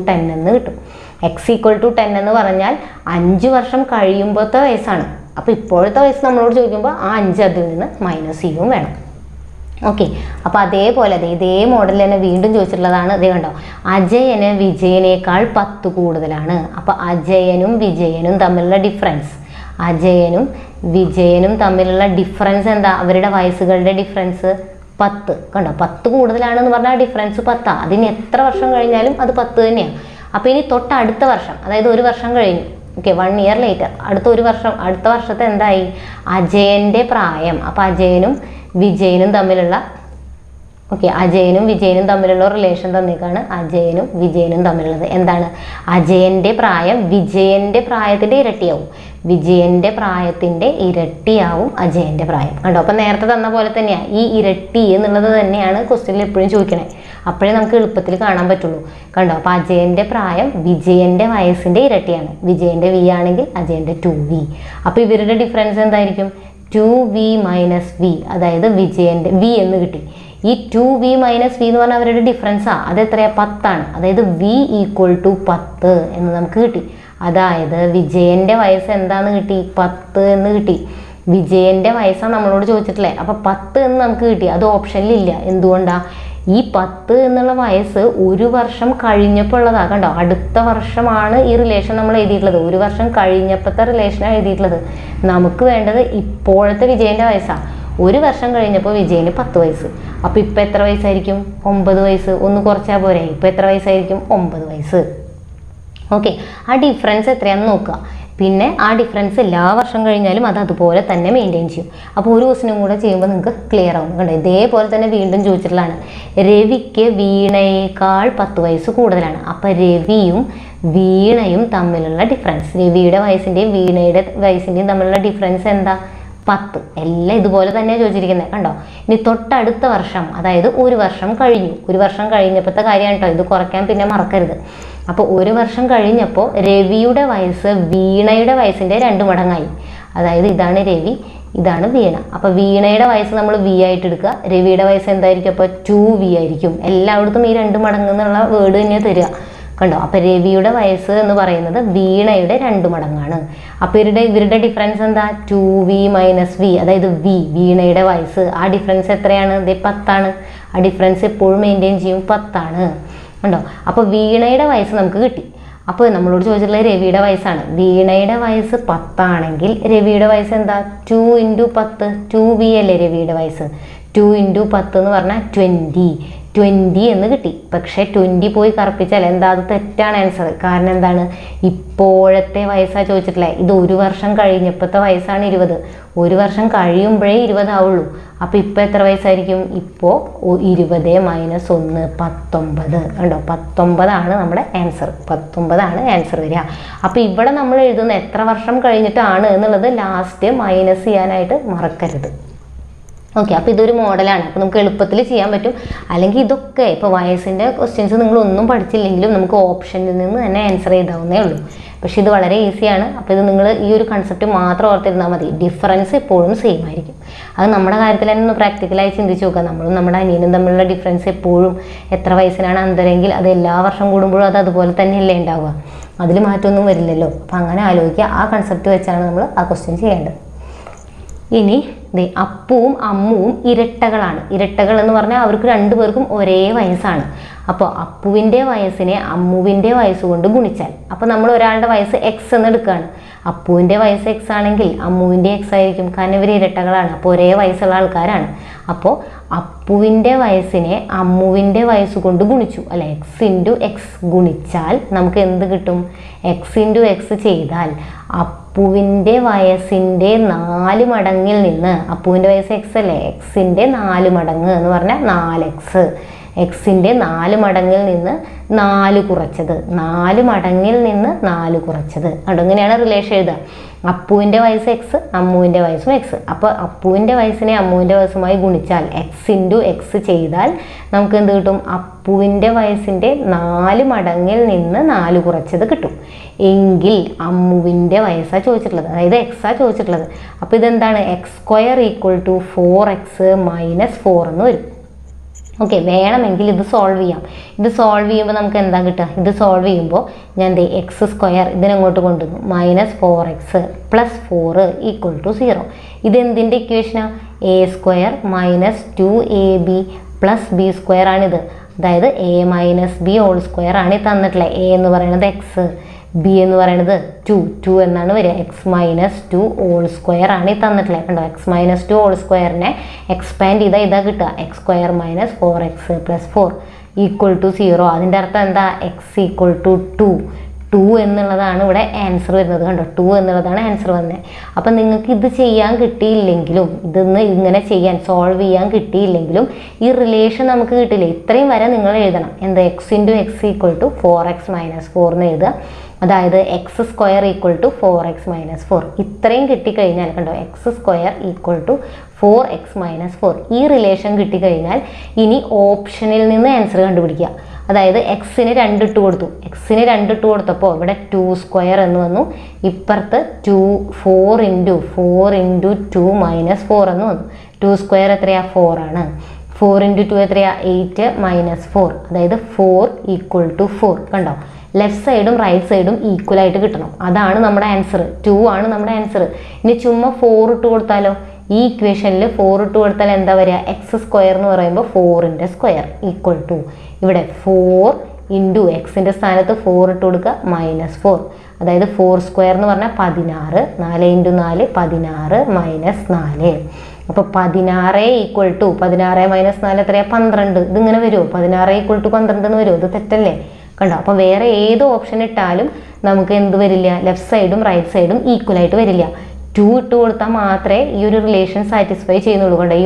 10 എന്ന് കിട്ടും. x = 10 എന്ന് പറഞ്ഞാൽ 5 വർഷം കഴിയുമ്പോഴത്തെ വയസ്സാണ്. അപ്പോൾ ഇപ്പോഴത്തെ വയസ്സ് നമ്മളോട് ചോദിക്കുമ്പോൾ ആ 5 അതിൽ നിന്ന് മൈനസ് ചെയ്യും വേണം. ഓക്കെ, അപ്പോൾ അതേപോലെ ഇതേ മോഡൽ തന്നെ വീണ്ടും ചോദിച്ചിട്ടുള്ളതാണ്. ഇതേ കണ്ടോ, അജയന് വിജയനേക്കാൾ 10 കൂടുതലാണ്. അപ്പോൾ അജയനും വിജയനും തമ്മിലുള്ള ഡിഫറൻസ്, അജയനും വിജയനും തമ്മിലുള്ള ഡിഫറൻസ് എന്താ? അവരുടെ വയസ്സുകളുടെ ഡിഫറൻസ് 10. കണ്ടോ, 10 കൂടുതലാണെന്ന് പറഞ്ഞാൽ ഡിഫറൻസ് 10. അതിന് എത്ര വർഷം കഴിഞ്ഞാലും അത് 10 തന്നെയാണ്. അപ്പോൾ ഇനി തൊട്ടടുത്ത വർഷം, അതായത് 1 വർഷം കഴിഞ്ഞു, ഓക്കെ, 1 ഇയർ ലേറ്റർ, അടുത്ത വർഷത്തെ എന്തായി? അജയൻ്റെ പ്രായം. അപ്പോൾ അജയനും വിജയനും തമ്മിലുള്ള റിലേഷൻ തന്നേക്കാണ്. അജയനും വിജയനും തമ്മിലുള്ളത് എന്താണ്? അജയൻ്റെ പ്രായം വിജയൻ്റെ പ്രായത്തിൻ്റെ ഇരട്ടിയാവും, വിജയൻ്റെ പ്രായത്തിൻ്റെ ഇരട്ടിയാവും അജയൻ്റെ പ്രായം. കണ്ടോ, അപ്പം നേരത്തെ തന്ന പോലെ തന്നെയാണ്, ഈ ഇരട്ടി എന്നുള്ളത് തന്നെയാണ് ക്വസ്റ്റ്യനിൽ എപ്പോഴും ചോദിക്കണേ. അപ്പോഴേ നമുക്ക് എളുപ്പത്തിൽ കാണാൻ പറ്റുള്ളൂ. കണ്ടോ, അപ്പോൾ അജയൻ്റെ പ്രായം വിജയൻ്റെ വയസ്സിൻ്റെ ഇരട്ടിയാണ്. വിജയൻ്റെ V ആണെങ്കിൽ അജയൻ്റെ 2V. അപ്പോൾ ഇവരുടെ ഡിഫറൻസ് എന്തായിരിക്കും? 2V മൈനസ് V, അതായത് വിജയൻ്റെ V എന്ന് കിട്ടി. ഈ 2V മൈനസ് V എന്ന് പറഞ്ഞാൽ അവരുടെ ഡിഫറൻസാണ്. അത് എത്രയാണ്? 10 ആണ്. അതായത് V ഈക്വൽ ടു 10 എന്ന് നമുക്ക് കിട്ടി. അതായത് വിജയൻ്റെ വയസ്സ് എന്താന്ന് കിട്ടി? 10 എന്ന് കിട്ടി. വിജയൻ്റെ വയസ്സാണ് നമ്മളോട് ചോദിച്ചിട്ടില്ലേ, അപ്പോൾ 10 എന്ന് നമുക്ക് കിട്ടി. അത് ഓപ്ഷനിലില്ല. എന്തുകൊണ്ടാണ്? ഈ 10 എന്നുള്ള വയസ്സ് 1 വർഷം കഴിഞ്ഞപ്പോൾ ഉള്ളതാണ്. കണ്ടോ, അടുത്ത വർഷമാണ് ഈ റിലേഷൻ നമ്മൾ എഴുതിയിട്ടുള്ളത്. 1 വർഷം കഴിഞ്ഞപ്പോഴത്തെ റിലേഷനാണ് എഴുതിയിട്ടുള്ളത്. നമുക്ക് വേണ്ടത് ഇപ്പോഴത്തെ വിജയൻ്റെ വയസ്സാണ്. 1 വർഷം കഴിഞ്ഞപ്പോൾ വിജയന് 10 വയസ്സ്. അപ്പോൾ ഇപ്പോൾ എത്ര വയസ്സായിരിക്കും? 9 വയസ്സ്. ഒന്ന് കുറച്ചാൽ പോരെ, ഇപ്പോൾ എത്ര വയസ്സായിരിക്കും? 9 വയസ്സ്. ഓക്കെ, ആ ഡിഫറൻസ് എത്രയാണെന്ന് നോക്കുക. പിന്നെ ആ ഡിഫറൻസ് എല്ലാ വർഷം കഴിഞ്ഞാലും അത് അതുപോലെ തന്നെ മെയിൻറ്റെയിൻ ചെയ്യും. അപ്പോൾ ഒരു ക്വസ്റ്റിനും കൂടെ ചെയ്യുമ്പോൾ നിങ്ങൾക്ക് ക്ലിയർ ആവും. കണ്ടോ, ഇതേപോലെ തന്നെ വീണ്ടും ചോദിച്ചിട്ടുള്ളതാണ്. രവിക്ക് വീണയേക്കാൾ 10 വയസ്സ് കൂടുതലാണ്. അപ്പോൾ രവിയും വീണയും തമ്മിലുള്ള ഡിഫറൻസ്, രവിയുടെ വയസ്സിൻ്റെയും വീണയുടെ വയസ്സിൻ്റെയും തമ്മിലുള്ള ഡിഫറൻസ് എന്താ? 10. എല്ലാം ഇതുപോലെ തന്നെയാണ് ചോദിച്ചിരിക്കുന്നത്. കണ്ടോ, ഇനി തൊട്ടടുത്ത വർഷം, അതായത് 1 വർഷം കഴിഞ്ഞു. 1 വർഷം കഴിഞ്ഞപ്പോഴത്തെ കാര്യമാണ് കേട്ടോ, ഇത് കുറയ്ക്കാൻ പിന്നെ മറക്കരുത്. അപ്പോൾ 1 വർഷം കഴിഞ്ഞപ്പോൾ രവിയുടെ വയസ്സ് വീണയുടെ വയസ്സിൻ്റെ 2 മടങ്ങായി. അതായത് ഇതാണ് രവി, ഇതാണ് വീണ. അപ്പോൾ വീണയുടെ വയസ്സ് നമ്മൾ V ആയിട്ട് എടുക്കുക, രവിയുടെ വയസ്സ് എന്തായിരിക്കും? അപ്പോൾ 2V ആയിരിക്കും. എല്ലായിടത്തും ഈ 2 മടങ്ങ് എന്നുള്ള വേർഡ് തന്നെയാണ് തരിക. കണ്ടോ, അപ്പോൾ രവിയുടെ വയസ്സ് എന്ന് പറയുന്നത് വീണയുടെ 2 മടങ്ങാണ്. അപ്പോൾ ഇവരുടെ ഡിഫറൻസ് എന്താ? 2V മൈനസ് V, അതായത് വീണയുടെ വയസ്സ്. ആ ഡിഫറൻസ് എത്രയാണ്? 10 ആണ്. ആ ഡിഫറൻസ് എപ്പോഴും മെയിൻറ്റെയിൻ ചെയ്യും, 10 ആണ്. കണ്ടോ, അപ്പോൾ വീണയുടെ വയസ്സ് നമുക്ക് കിട്ടി. അപ്പോൾ നമ്മളോട് ചോദിച്ചിട്ടുള്ളത് രവിയുടെ വയസ്സാണ്. വീണയുടെ വയസ്സ് 10 ആണെങ്കിൽ രവിയുടെ വയസ്സ് എന്താ? 2 × 10, 2V അല്ലേ രവിയുടെ വയസ്സ്. 2 × 10 എന്ന് പറഞ്ഞാൽ 20 എന്ന് കിട്ടി. പക്ഷേ 20 പോയി കറപ്പിച്ചാൽ എന്താ? അത് തെറ്റാണ് ആൻസർ. കാരണം എന്താണ്? ഇപ്പോഴത്തെ വയസ്സാണ് ചോദിച്ചിട്ടില്ലേ. ഇത് 1 വർഷം കഴിഞ്ഞപ്പോഴത്തെ വയസ്സാണ് 20. 1 വർഷം കഴിയുമ്പോഴേ 20 ആവുള്ളൂ. അപ്പോൾ ഇപ്പോൾ എത്ര വയസ്സായിരിക്കും? ഇപ്പോൾ 20 മൈനസ് 1 19. കണ്ടോ, 19 ആണ് നമ്മുടെ ആൻസർ. 19 ആണ് ആൻസർ വരിക. അപ്പോൾ ഇവിടെ നമ്മൾ എഴുതുന്ന എത്ര വർഷം കഴിഞ്ഞിട്ടാണ് എന്നുള്ളത് ലാസ്റ്റ് മൈനസ് ചെയ്യാനായിട്ട് മറക്കരുത്. ഓക്കെ, അപ്പോൾ ഇതൊരു മോഡലാണ്. അപ്പോൾ നമുക്ക് എളുപ്പത്തിൽ ചെയ്യാൻ പറ്റും. അല്ലെങ്കിൽ ഇതൊക്കെ ഇപ്പോൾ വയസ്സിൻ്റെ ക്വസ്റ്റ്യൻസ് നിങ്ങളൊന്നും പഠിച്ചില്ലെങ്കിലും നമുക്ക് ഓപ്ഷനിൽ നിന്ന് തന്നെ ആൻസർ ചെയ്താവുന്നേ ഉള്ളൂ. പക്ഷേ ഇത് വളരെ ഈസിയാണ്. അപ്പോൾ ഇത് നിങ്ങൾ ഈ ഒരു കൺസെപ്റ്റ് മാത്രം ഓർത്തിരുന്നാൽ മതി. ഡിഫറൻസ് എപ്പോഴും സെയിം ആയിരിക്കും. അത് നമ്മുടെ കാര്യത്തിൽ തന്നെ ഒന്ന് പ്രാക്ടിക്കലായി ചിന്തിച്ച് നോക്കുക. നമ്മളും നമ്മുടെ അനിയനും തമ്മിലുള്ള ഡിഫറൻസ് എപ്പോഴും എത്ര വയസ്സിനാണ് അന്തരെങ്കിൽ അത് എല്ലാ വർഷം കൂടുമ്പോഴും അത് അതുപോലെ തന്നെയല്ലേ ഉണ്ടാവുക. അതിൽ മാറ്റമൊന്നും വരില്ലല്ലോ. അപ്പോൾ അങ്ങനെ ആലോചിക്കുക. ആ കൺസെപ്റ്റ് വെച്ചാണ് നമ്മൾ ആ ക്വസ്റ്റ്യൻ ചെയ്യേണ്ടത്. ഇനി അപ്പുവും അമ്മുവും ഇരട്ടകളാണ്. ഇരട്ടകൾ എന്ന് പറഞ്ഞാൽ അവർക്ക് 2 പേർക്കും ഒരേ വയസ്സാണ്. അപ്പോൾ അപ്പുവിൻ്റെ വയസ്സിനെ അമ്മുവിൻ്റെ വയസ്സ് കൊണ്ട് ഗുണിച്ചാൽ, അപ്പോൾ നമ്മൾ ഒരാളുടെ വയസ്സ് X എന്ന് എടുക്കുകയാണ്. അപ്പുവിൻ്റെ വയസ്സ് X ആണെങ്കിൽ അമ്മുവിൻ്റെ X ആയിരിക്കും. കാരണം ഇവർ ഇരട്ടകളാണ്. അപ്പോൾ ഒരേ വയസ്സുള്ള ആൾക്കാരാണ്. അപ്പോൾ അപ്പുവിൻ്റെ വയസ്സിനെ അമ്മുവിൻ്റെ വയസ്സ് കൊണ്ട് ഗുണിച്ചു അല്ലെ, X × X ഗുണിച്ചാൽ നമുക്ക് എന്ത് കിട്ടും? X × X ചെയ്താൽ അപ്പുവിൻ്റെ വയസ്സിൻ്റെ 4 മടങ്ങിൽ നിന്ന്, അപ്പുവിൻ്റെ വയസ്സ് X അല്ലേ, Xൻ്റെ 4 മടങ്ങ് എന്ന് പറഞ്ഞാൽ 4X. Xൻ്റെ 4 മടങ്ങിൽ നിന്ന് 4 കുറച്ചത്, 4 മടങ്ങിൽ നിന്ന് 4 കുറച്ചത്. അതുകൊണ്ട് ഇങ്ങനെയാണ് റിലേഷൻ എഴുതുക. അപ്പുവിൻ്റെ വയസ്സ് X, അമ്മുവിൻ്റെ വയസ്സും X. അപ്പോൾ അപ്പുവിൻ്റെ വയസ്സിനെ അമ്മുവിൻ്റെ വയസ്സുമായി ഗുണിച്ചാൽ X × X ചെയ്താൽ നമുക്ക് എന്ത് കിട്ടും? അപ്പുവിൻ്റെ വയസ്സിൻ്റെ 4 മടങ്ങിൽ നിന്ന് 4 കുറച്ചത് കിട്ടും. എങ്കിൽ അമ്മുവിൻ്റെ വയസ്സാണ് ചോദിച്ചിട്ടുള്ളത്, അതായത് X ചോദിച്ചിട്ടുള്ളത്. അപ്പോൾ ഇതെന്താണ്? X² = 4X - 4 എന്ന് വരും. ഓക്കെ, വേണമെങ്കിൽ ഇത് സോൾവ് ചെയ്യാം. ഇത് സോൾവ് ചെയ്യുമ്പോൾ നമുക്ക് എന്താ കിട്ടുക? ഇത് സോൾവ് ചെയ്യുമ്പോൾ ഞാൻ എക്സ് സ്ക്വയർ ഇതിനങ്ങോട്ട് കൊണ്ടുവന്നു -4x + 4 = 0. ഇത് എന്തിൻ്റെ ഇക്വേഷനാണ്? a² - 2ab + b² ആണിത്. അതായത് a - b² ആണ് തന്നിട്ടുള്ളത്. a എന്ന് പറയുന്നത് എക്സ്, ബി എന്ന് പറയുന്നത് 2 എന്നാണ് വരിക. x - 2² ആണ് തന്നിട്ടുള്ളത്. കണ്ടോ, x - 2² എക്സ്പാൻഡ് ചെയ്താൽ ഇതാ കിട്ടുക x² - 4x + 4 = 0. അതിൻ്റെ അർത്ഥം എന്താ? x = 2 എന്നുള്ളതാണ് ഇവിടെ ആൻസർ വരുന്നത്. കണ്ടോ, 2 എന്നുള്ളതാണ് ആൻസർ വന്നത്. അപ്പം നിങ്ങൾക്ക് ഇത് ചെയ്യാൻ കിട്ടിയില്ലെങ്കിലും, ഇതൊന്ന് ഇങ്ങനെ ചെയ്യാൻ സോൾവ് ചെയ്യാൻ കിട്ടിയില്ലെങ്കിലും ഈ റിലേഷൻ നമുക്ക് കിട്ടില്ല. ഇത്രയും വരെ നിങ്ങൾ എഴുതണം. എന്താ? x × x = 4x - 4 എന്ന് എഴുതുക. അതായത് x² = 4x - 4. ഇത്രയും കിട്ടിക്കഴിഞ്ഞാൽ കണ്ടോ, x² = 4x - 4 ഈ റിലേഷൻ കിട്ടിക്കഴിഞ്ഞാൽ ഇനി ഓപ്ഷനിൽ നിന്ന് ആൻസർ കണ്ടുപിടിക്കുക. അതായത് എക്സിന് 2 ഇട്ട് കൊടുത്തു. എക്സിന് 2 ഇട്ട് കൊടുത്തപ്പോൾ ഇവിടെ 2² എന്ന് വന്നു. ഇപ്പുറത്ത് 4 × 2 - 4 എന്ന് വന്നു. 2² എത്രയാ? 4 ആണ്. 4 × 2 എത്രയാ? 8 - 4. അതായത് 4 = 4. കണ്ടോ, ലെഫ്റ്റ് സൈഡും റൈറ്റ് സൈഡും ഈക്വൽ ആയിട്ട് കിട്ടണം. അതാണ് നമ്മുടെ ആൻസർ. 2 ആണ് നമ്മുടെ ആൻസർ. ഇനി ചുമ്മാ 4 ഇട്ട് കൊടുത്താലോ? ഈ ഇക്വേഷനിൽ 4 ഇട്ട് കൊടുത്താൽ എന്താ വരിക? x² എന്ന് പറയുമ്പോൾ 4ൻ്റെ സ്ക്വയർ = ഇവിടെ 4 × എക്സിൻ്റെ സ്ഥാനത്ത് 4 ഇട്ട് കൊടുക്കുക -4. അതായത് 4² എന്ന് പറഞ്ഞാൽ 16. 4 × 4 16 - 4. അപ്പോൾ 16 = 16 - 4 എത്രയാണ്? 12. ഇതിങ്ങനെ വരുമോ? 16 = 12 എന്ന് വരുമോ? ഇത് തെറ്റല്ലേ? കണ്ടോ, അപ്പോൾ വേറെ ഏത് ഓപ്ഷൻ ഇട്ടാലും നമുക്ക് എന്ത് വരില്ല? ലെഫ്റ്റ് സൈഡും റൈറ്റ് സൈഡും ഈക്വൽ ആയിട്ട് വരില്ല. 2 ഇട്ട് കൊടുത്താൽ മാത്രമേ ഈ ഒരു റിലേഷൻ സാറ്റിസ്ഫൈ ചെയ്യുന്നുള്ളൂ. കണ്ടോ, ഈ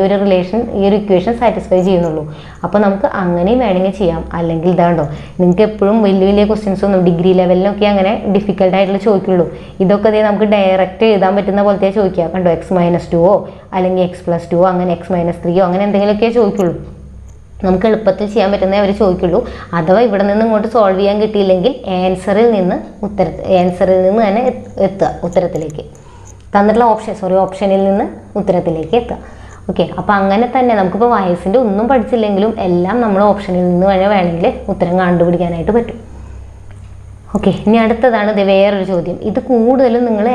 ഒരു ഇക്വേഷൻ സാറ്റിസ്ഫൈ ചെയ്യുന്നുള്ളൂ. അപ്പോൾ നമുക്ക് അങ്ങനെയും വേണമെങ്കിൽ ചെയ്യാം. അല്ലെങ്കിൽ ഇതാണ്ടോ, നിങ്ങൾക്ക് എപ്പോഴും വലിയ വലിയ ക്വസ്റ്റ്യൻസ് ഒന്നും ഡിഗ്രി ലെവലിലൊക്കെ അങ്ങനെ ഡിഫിക്കൽട്ടായിട്ടുള്ള ചോദിക്കുള്ളൂ. ഇതൊക്കെ നമുക്ക് ഡയറക്റ്റ് എഴുതാൻ പറ്റുന്ന പോലത്തെ ചോദിക്കുക. കണ്ടോ, x - 2 അല്ലെങ്കിൽ x + 2 അങ്ങനെ x - 3 അങ്ങനെ എന്തെങ്കിലുമൊക്കെ ചോദിക്കുള്ളൂ. നമുക്ക് എളുപ്പത്തിൽ ചെയ്യാൻ പറ്റുന്നേ അവർ ചോദിക്കുള്ളൂ. അഥവാ ഇവിടെ നിന്ന് ഇങ്ങോട്ട് സോൾവ് ചെയ്യാൻ കിട്ടിയില്ലെങ്കിൽ ആൻസറിൽ നിന്ന് തന്നെ എത്തുക ഉത്തരത്തിലേക്ക്. തന്നിട്ടുള്ള ഓപ്ഷനിൽ നിന്ന് ഉത്തരത്തിലേക്ക് എത്തുക. ഓക്കെ, അപ്പോൾ അങ്ങനെ തന്നെ നമുക്കിപ്പോൾ വയസ്സിൻ്റെ ഒന്നും പഠിച്ചില്ലെങ്കിലും എല്ലാം നമ്മൾ ഓപ്ഷനിൽ നിന്ന് വേണമെങ്കിൽ ഉത്തരം കണ്ടുപിടിക്കാനായിട്ട് പറ്റും. ഓക്കെ, ഇനി അടുത്തതാണ് ഇത് വേറൊരു ചോദ്യം. ഇത് കൂടുതലും നിങ്ങൾ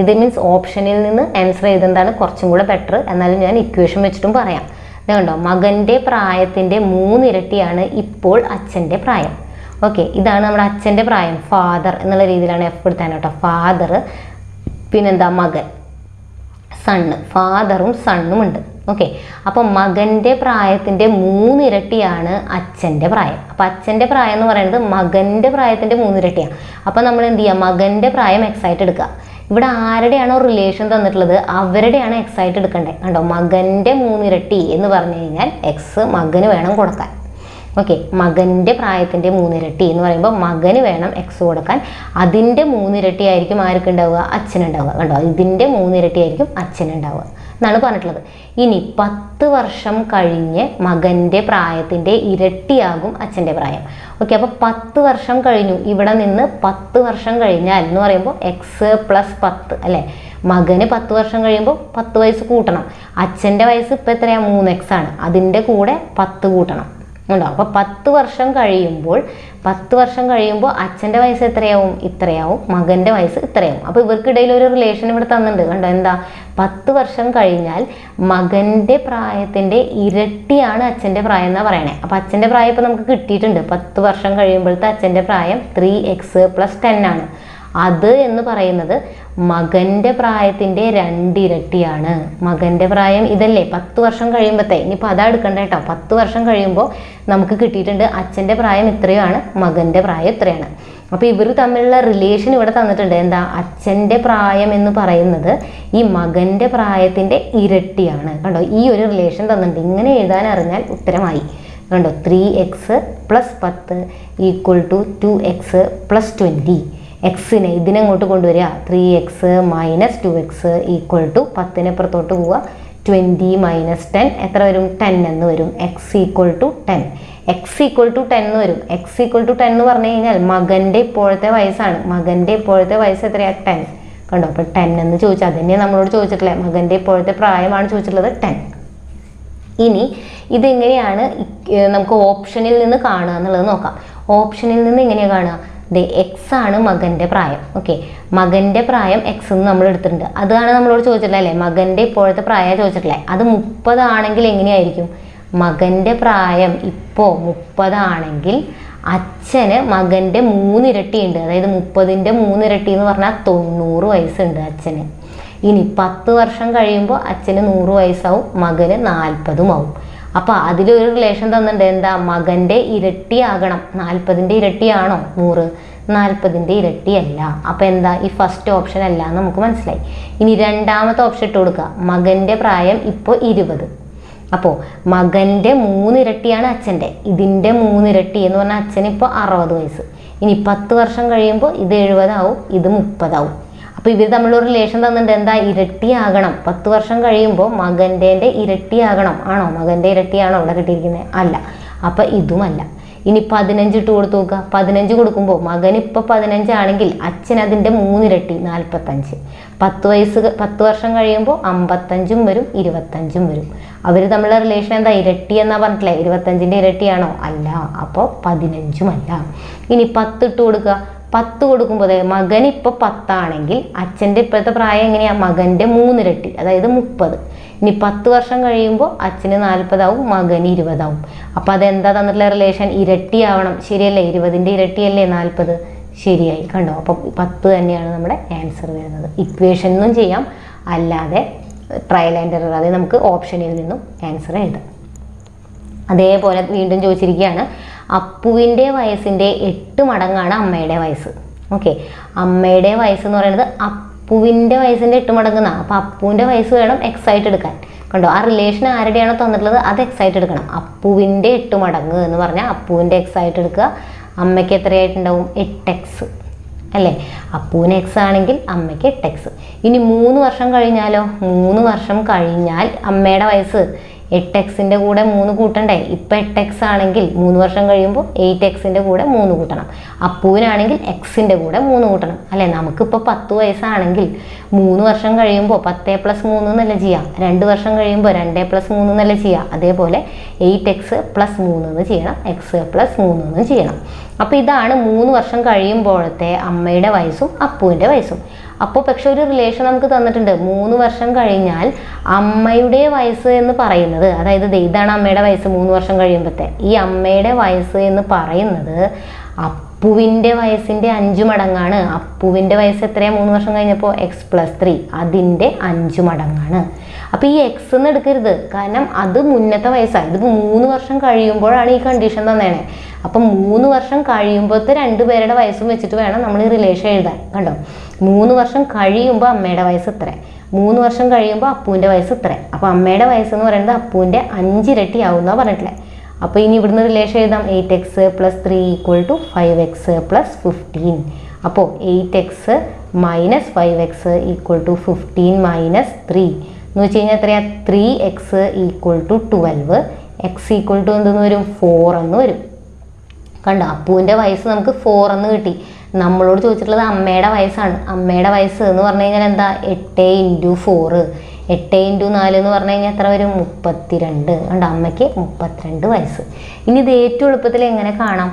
ഇത് മീൻസ് ഓപ്ഷനിൽ നിന്ന് ആൻസർ ചെയ്തെന്താണ് കുറച്ചും കൂടെ ബെറ്റർ. എന്നാലും ഞാൻ ഇക്വേഷൻ വെച്ചിട്ടും പറയാം. കണ്ടോ, മകൻ്റെ പ്രായത്തിൻ്റെ 3 ഇരട്ടിയാണ് ഇപ്പോൾ അച്ഛൻ്റെ പ്രായം. ഓക്കെ, ഇതാണ് നമ്മുടെ അച്ഛൻ്റെ പ്രായം. ഫാദർ എന്നുള്ള രീതിയിലാണ് എഫ് എടുത്താൻ കേട്ടോ. ഫാദർ, പിന്നെന്താ മകൻ, സണ്ണ്. ഫാദറും സണ്ണും ഉണ്ട്. ഓക്കെ, അപ്പം മകൻ്റെ പ്രായത്തിൻ്റെ 3 ഇരട്ടിയാണ് അച്ഛൻ്റെ പ്രായം. അപ്പം അച്ഛൻ്റെ പ്രായം എന്ന് പറയുന്നത് മകൻ്റെ പ്രായത്തിൻ്റെ 3 ഇരട്ടിയാണ്. അപ്പം നമ്മൾ എന്ത് ചെയ്യുക? മകൻ്റെ പ്രായം x ആയിട്ട് എടുക്കുക. ഇവിടെ ആരുടെയാണോ റിലേഷൻ തന്നിട്ടുള്ളത് അവരുടെയാണ് x ആയിട്ട് എടുക്കേണ്ടത്. കണ്ടോ, മകൻ്റെ 3 ഇരട്ടി എന്ന് പറഞ്ഞു കഴിഞ്ഞാൽ x മകന് വേണം കൊടുക്കാൻ. ഓക്കെ, മകൻ്റെ പ്രായത്തിൻ്റെ 3 ഇരട്ടി എന്ന് പറയുമ്പോൾ മകന് വേണം x കൊടുക്കാൻ. അതിൻ്റെ 3 ഇരട്ടി ആയിരിക്കും ആർക്കുണ്ടാവുക? അച്ഛനുണ്ടാവുക. കണ്ടോ, ഇതിൻ്റെ 3 ഇരട്ടി ആയിരിക്കും അച്ഛനുണ്ടാവുക എന്നാണ് പറഞ്ഞിട്ടുള്ളത്. ഇനി 10 വർഷം കഴിഞ്ഞ് മകൻ്റെ പ്രായത്തിൻ്റെ ഇരട്ടിയാകും അച്ഛൻ്റെ പ്രായം. ഓക്കെ, അപ്പോൾ 10 വർഷം കഴിഞ്ഞു. ഇവിടെ നിന്ന് 10 വർഷം കഴിഞ്ഞാൽ എന്ന് പറയുമ്പോൾ x + 10 അല്ലേ? മകന് 10 വർഷം കഴിയുമ്പോൾ 10 വയസ്സ് കൂട്ടണം. അച്ഛൻ്റെ വയസ്സ് ഇപ്പോൾ എത്രയാണ്? 3x ആണ്. അതിൻ്റെ കൂടെ 10 കൂട്ടണം. ഉണ്ടോ? അപ്പോൾ 10 വർഷം കഴിയുമ്പോൾ അച്ഛൻ്റെ വയസ്സ് എത്രയാവും? ഇത്രയാവും. മകൻ്റെ വയസ്സ് ഇത്രയാവും. അപ്പോൾ ഇവർക്കിടയിൽ ഒരു റിലേഷൻ ഇവിടെ തന്നിട്ടുണ്ട്. കണ്ടോ, എന്താ? 10 വർഷം കഴിഞ്ഞാൽ മകൻ്റെ പ്രായത്തിൻ്റെ ഇരട്ടിയാണ് അച്ഛൻ്റെ പ്രായം എന്നാണ് പറയണേ. അപ്പോൾ അച്ഛൻ്റെ പ്രായം ഇപ്പോൾ നമുക്ക് കിട്ടിയിട്ടുണ്ട്. 10 വർഷം കഴിയുമ്പോഴത്തെ അച്ഛൻ്റെ പ്രായം 3x + 10 ആണ്. അത് എന്ന് പറയുന്നത് മകൻ്റെ പ്രായത്തിൻ്റെ 2 ഇരട്ടിയാണ്. മകൻ്റെ പ്രായം ഇതല്ലേ 10 വർഷം കഴിയുമ്പോഴത്തെ. ഇനിയിപ്പോൾ അതാ എടുക്കണ്ട കേട്ടോ. 10 വർഷം കഴിയുമ്പോൾ നമുക്ക് കിട്ടിയിട്ടുണ്ട് അച്ഛൻ്റെ പ്രായം ഇത്രയാണ്, മകൻ്റെ പ്രായം ഇത്രയാണ്. അപ്പോൾ ഇവർ തമ്മിലുള്ള റിലേഷൻ ഇവിടെ തന്നിട്ടുണ്ട്. എന്താ? അച്ഛൻ്റെ പ്രായം എന്ന് പറയുന്നത് ഈ മകൻ്റെ പ്രായത്തിൻ്റെ ഇരട്ടിയാണ്. കണ്ടോ, ഈ ഒരു റിലേഷൻ തന്നിട്ടുണ്ട്. ഇങ്ങനെ എഴുതാൻ അറിഞ്ഞാൽ ഉത്തരമായി. കണ്ടോ, 3x + 10 = 2x + 20. എക്സിനെ ഇതിനങ്ങോട്ട് കൊണ്ടുവരിക. 3x - 2x = 10 പുറത്തോട്ട് പോവുക. 20 - 10 എത്ര വരും? 10 എന്ന് വരും. x = 10. x = 10 എന്ന് വരും. x = 10 എന്ന് പറഞ്ഞു കഴിഞ്ഞാൽ മകൻ്റെ ഇപ്പോഴത്തെ വയസ്സാണ്. മകൻ്റെ ഇപ്പോഴത്തെ വയസ്സ് എത്രയാണ്? 10. കണ്ടോ, അപ്പോൾ 10 എന്ന് ചോദിച്ചാൽ അത് തന്നെ നമ്മളോട് ചോദിച്ചിട്ടില്ലേ? മകൻ്റെ ഇപ്പോഴത്തെ പ്രായമാണ് ചോദിച്ചിട്ടുള്ളത് 10. ഇനി ഇതെങ്ങനെയാണ് നമുക്ക് ഓപ്ഷനിൽ നിന്ന് കാണുക എന്നുള്ളത് നോക്കാം. ഓപ്ഷനിൽ നിന്ന് എങ്ങനെയാണ് കാണുക? എക്സ് ആണ് മകൻ്റെ പ്രായം. ഓക്കെ, മകൻ്റെ പ്രായം എക്സ് എന്ന് നമ്മൾ എടുത്തിട്ടുണ്ട്. അതാണ് നമ്മളോട് ചോദിച്ചിട്ടില്ല അല്ലേ, മകൻ്റെ ഇപ്പോഴത്തെ പ്രായം ചോദിച്ചിട്ടില്ലേ. അത് 30 ആണെങ്കിൽ എങ്ങനെയായിരിക്കും? മകൻ്റെ പ്രായം ഇപ്പോൾ 30 ആണെങ്കിൽ അച്ഛന് മകൻ്റെ 3 ഇരട്ടി ഉണ്ട്. അതായത് 30ൻ്റെ 3 ഇരട്ടി എന്ന് പറഞ്ഞാൽ 90 വയസ്സുണ്ട് അച്ഛന്. ഇനി 10 വർഷം കഴിയുമ്പോൾ അച്ഛന് 100 വയസ്സാവും, മകന് 40 ആവും. അപ്പോൾ അതിലൊരു റിലേഷൻ തന്നിട്ടുണ്ട്. എന്താ? മകൻ്റെ ഇരട്ടിയാകണം. 40ൻ്റെ ഇരട്ടിയാണോ 100? 40ൻ്റെ ഇരട്ടിയല്ല. അപ്പോൾ എന്താ? ഈ ഫസ്റ്റ് ഓപ്ഷൻ അല്ല എന്ന് നമുക്ക് മനസ്സിലായി. ഇനി രണ്ടാമത്തെ ഓപ്ഷൻ ഇട്ട് കൊടുക്കുക. മകൻ്റെ പ്രായം ഇപ്പോൾ 20. അപ്പോൾ മകൻ്റെ 3 ഇരട്ടിയാണ് അച്ഛൻ്റെ. ഇതിൻ്റെ 3 ഇരട്ടി എന്ന് പറഞ്ഞാൽ അച്ഛന് ഇപ്പോൾ 60 വയസ്സ്. ഇനി 10 വർഷം കഴിയുമ്പോൾ ഇത് 70 ആവും, ഇത് 30 ആവും. അപ്പോൾ ഇവർ തമ്മിലൊരു റിലേഷൻ തന്നിട്ടുണ്ട്. എന്താ? ഇരട്ടിയാകണം. 10 വർഷം കഴിയുമ്പോൾ മകൻ്റെ ഇരട്ടിയാകണം. ആണോ? മകൻ്റെ ഇരട്ടിയാണോ ഇവിടെ കിട്ടിയിരിക്കുന്നത്? അല്ല. അപ്പം ഇതുമല്ല. ഇനി 15 ഇട്ട് കൊടുത്തു നോക്കുക. 15 കൊടുക്കുമ്പോൾ മകൻ ഇപ്പോൾ 15 ആണെങ്കിൽ അച്ഛൻ അതിൻ്റെ 3 ഇരട്ടി 45. 10 വർഷം കഴിയുമ്പോൾ 55 വരും, 25 വരും. അവർ തമ്മിലുള്ള റിലേഷൻ എന്താ? ഇരട്ടി എന്നാ പറഞ്ഞിട്ടില്ലേ? 25ൻ്റെ ഇരട്ടിയാണോ? അല്ല. അപ്പോൾ 15ഉം അല്ല. ഇനി 10 ഇട്ട് കൊടുക്കുക. 10 കൊടുക്കുമ്പോൾ മകൻ ഇപ്പോൾ 10 ആണെങ്കിൽ അച്ഛൻ്റെ ഇപ്പോഴത്തെ പ്രായം എങ്ങനെയാണ്? മകൻ്റെ 3 ഇരട്ടി, അതായത് 30. ഇനി 10 വർഷം കഴിയുമ്പോൾ അച്ഛന് 40 ആവും, മകന് 20 ആവും. അപ്പോൾ അതെന്താ തന്നിട്ടുള്ള റിലേഷൻ? ഇരട്ടിയാവണം. ശരിയല്ലേ? 20ൻ്റെ ഇരട്ടിയല്ലേ 40? ശരിയായി. കണ്ടോ? അപ്പോൾ 10 തന്നെയാണ് നമ്മുടെ ആൻസർ വരുന്നത്. ഇക്വേഷനും ചെയ്യാം, അല്ലാതെ ട്രയൽ ആൻഡ് എറർ, അതായത് നമുക്ക് ഓപ്ഷനിൽ നിന്നും ആൻസർ എഴുതാം. അതേപോലെ വീണ്ടും ചോദിച്ചിരിക്കുകയാണ്, അപ്പുവിൻ്റെ വയസ്സിൻ്റെ 8 മടങ്ങാണ് അമ്മയുടെ വയസ്സ്. ഓക്കെ, അമ്മയുടെ വയസ്സ് എന്ന് പറയുന്നത് അപ്പുവിൻ്റെ വയസ്സിൻ്റെ 8 മടങ്ങുന്നതാണ്. അപ്പോൾ അപ്പുവിൻ്റെ വയസ്സ് വേണം എക്സ് ആയിട്ട് എടുക്കാൻ. കണ്ടോ? ആ റിലേഷൻ ആരുടെയാണോ തന്നിട്ടുള്ളത് അത് എക്സ് ആയിട്ട് എടുക്കണം. അപ്പുവിൻ്റെ 8 മടങ്ങ് എന്ന് പറഞ്ഞാൽ അപ്പുവിൻ്റെ എക്സ് ആയിട്ട് എടുക്കുക. അമ്മയ്ക്ക് എത്രയായിട്ടുണ്ടാവും? 8x അല്ലേ? അപ്പുവിന് എക്സ് ആണെങ്കിൽ അമ്മയ്ക്ക് 8x. ഇനി 3 വർഷം കഴിഞ്ഞാലോ? 3 വർഷം കഴിഞ്ഞാൽ അമ്മയുടെ വയസ്സ് 8xൻ്റെ കൂടെ 3 കൂട്ടണ്ടേ? ഇപ്പം 8x ആണെങ്കിൽ 3 വർഷം കഴിയുമ്പോൾ 8xൻ്റെ കൂടെ 3 കൂട്ടണം. അപ്പുവിനാണെങ്കിൽ എക്സിൻ്റെ കൂടെ 3 കൂട്ടണം അല്ലേ? നമുക്കിപ്പോൾ 10 വയസ്സാണെങ്കിൽ 3 വർഷം കഴിയുമ്പോൾ 10+3 എന്നല്ല ചെയ്യുക. 2 വർഷം കഴിയുമ്പോൾ 2+3 എന്നല്ല ചെയ്യുക. അതേപോലെ 8x+3 എന്ന് ചെയ്യണം, x+3 എന്ന് ചെയ്യണം. അപ്പോൾ ഇതാണ് 3 വർഷം കഴിയുമ്പോഴത്തെ അമ്മയുടെ വയസ്സും അപ്പുവിൻ്റെ വയസ്സും. അപ്പോൾ പക്ഷെ ഒരു റിലേഷൻ നമുക്ക് തന്നിട്ടുണ്ട്. 3 വർഷം കഴിഞ്ഞാൽ അമ്മയുടെ വയസ്സ് എന്ന് പറയുന്നത്, അതായത് ഇതാണ് അമ്മയുടെ വയസ്സ് 3 വർഷം കഴിയുമ്പോഴത്തെ. ഈ അമ്മയുടെ വയസ്സ് എന്ന് പറയുന്നത് അപ്പുവിൻ്റെ വയസ്സിൻ്റെ 5 മടങ്ങാണ്. അപ്പുവിൻ്റെ വയസ്സ് എത്രയാണ് 3 വർഷം കഴിഞ്ഞപ്പോൾ? x+3, അതിൻ്റെ 5 മടങ്ങാണ്. അപ്പോൾ ഈ എക്സ് എന്ന് എടുക്കരുത്, കാരണം അത് മുന്നത്തെ വയസ്സാണ്. ഇതിപ്പോൾ 3 വർഷം കഴിയുമ്പോഴാണ് ഈ കണ്ടീഷൻ തന്നേണേ. അപ്പം 3 വർഷം കഴിയുമ്പോഴത്തെ 2 പേരുടെ വയസ്സും വെച്ചിട്ട് വേണം നമ്മൾ ഈ റിലേഷൻ എഴുതാൻ. കണ്ടോ? 3 വർഷം കഴിയുമ്പോൾ അമ്മയുടെ വയസ്സ് ഇത്ര, 3 വർഷം കഴിയുമ്പോൾ അപ്പുവിൻ്റെ വയസ്സ് ഇത്ര. അപ്പോൾ അമ്മയുടെ വയസ്സ് എന്ന് പറയുന്നത് അപ്പുവിൻ്റെ 5 ഇരട്ടി ആവുമെന്നാണ് പറഞ്ഞിട്ടില്ലേ. അപ്പോൾ ഇനി ഇവിടുന്ന് റിലേഷൻ എഴുതാം. 8x+3 = 5x+15. അപ്പോൾ 8x - 5x = 15 - 3 എന്ന് വെച്ച് കഴിഞ്ഞാൽ എത്രയാണ്? 3x = 12. x = എന്തെന്ന് വരും? 4 എന്ന് വരും. കണ്ടോ? അപ്പുവിൻ്റെ വയസ്സ് നമുക്ക് 4 എന്ന് കിട്ടി. നമ്മളോട് ചോദിച്ചിട്ടുള്ളത് അമ്മയുടെ വയസ്സാണ്. അമ്മയുടെ വയസ്സ് എന്ന് പറഞ്ഞു കഴിഞ്ഞാൽ എന്താ? 8 × 4. 8 × 4 എന്ന് പറഞ്ഞു കഴിഞ്ഞാൽ എത്ര വരും? 32. കണ്ടോ? അമ്മയ്ക്ക് 32 വയസ്സ്. ഇനി ഇത് ഏറ്റവും എളുപ്പത്തിൽ എങ്ങനെ കാണാം?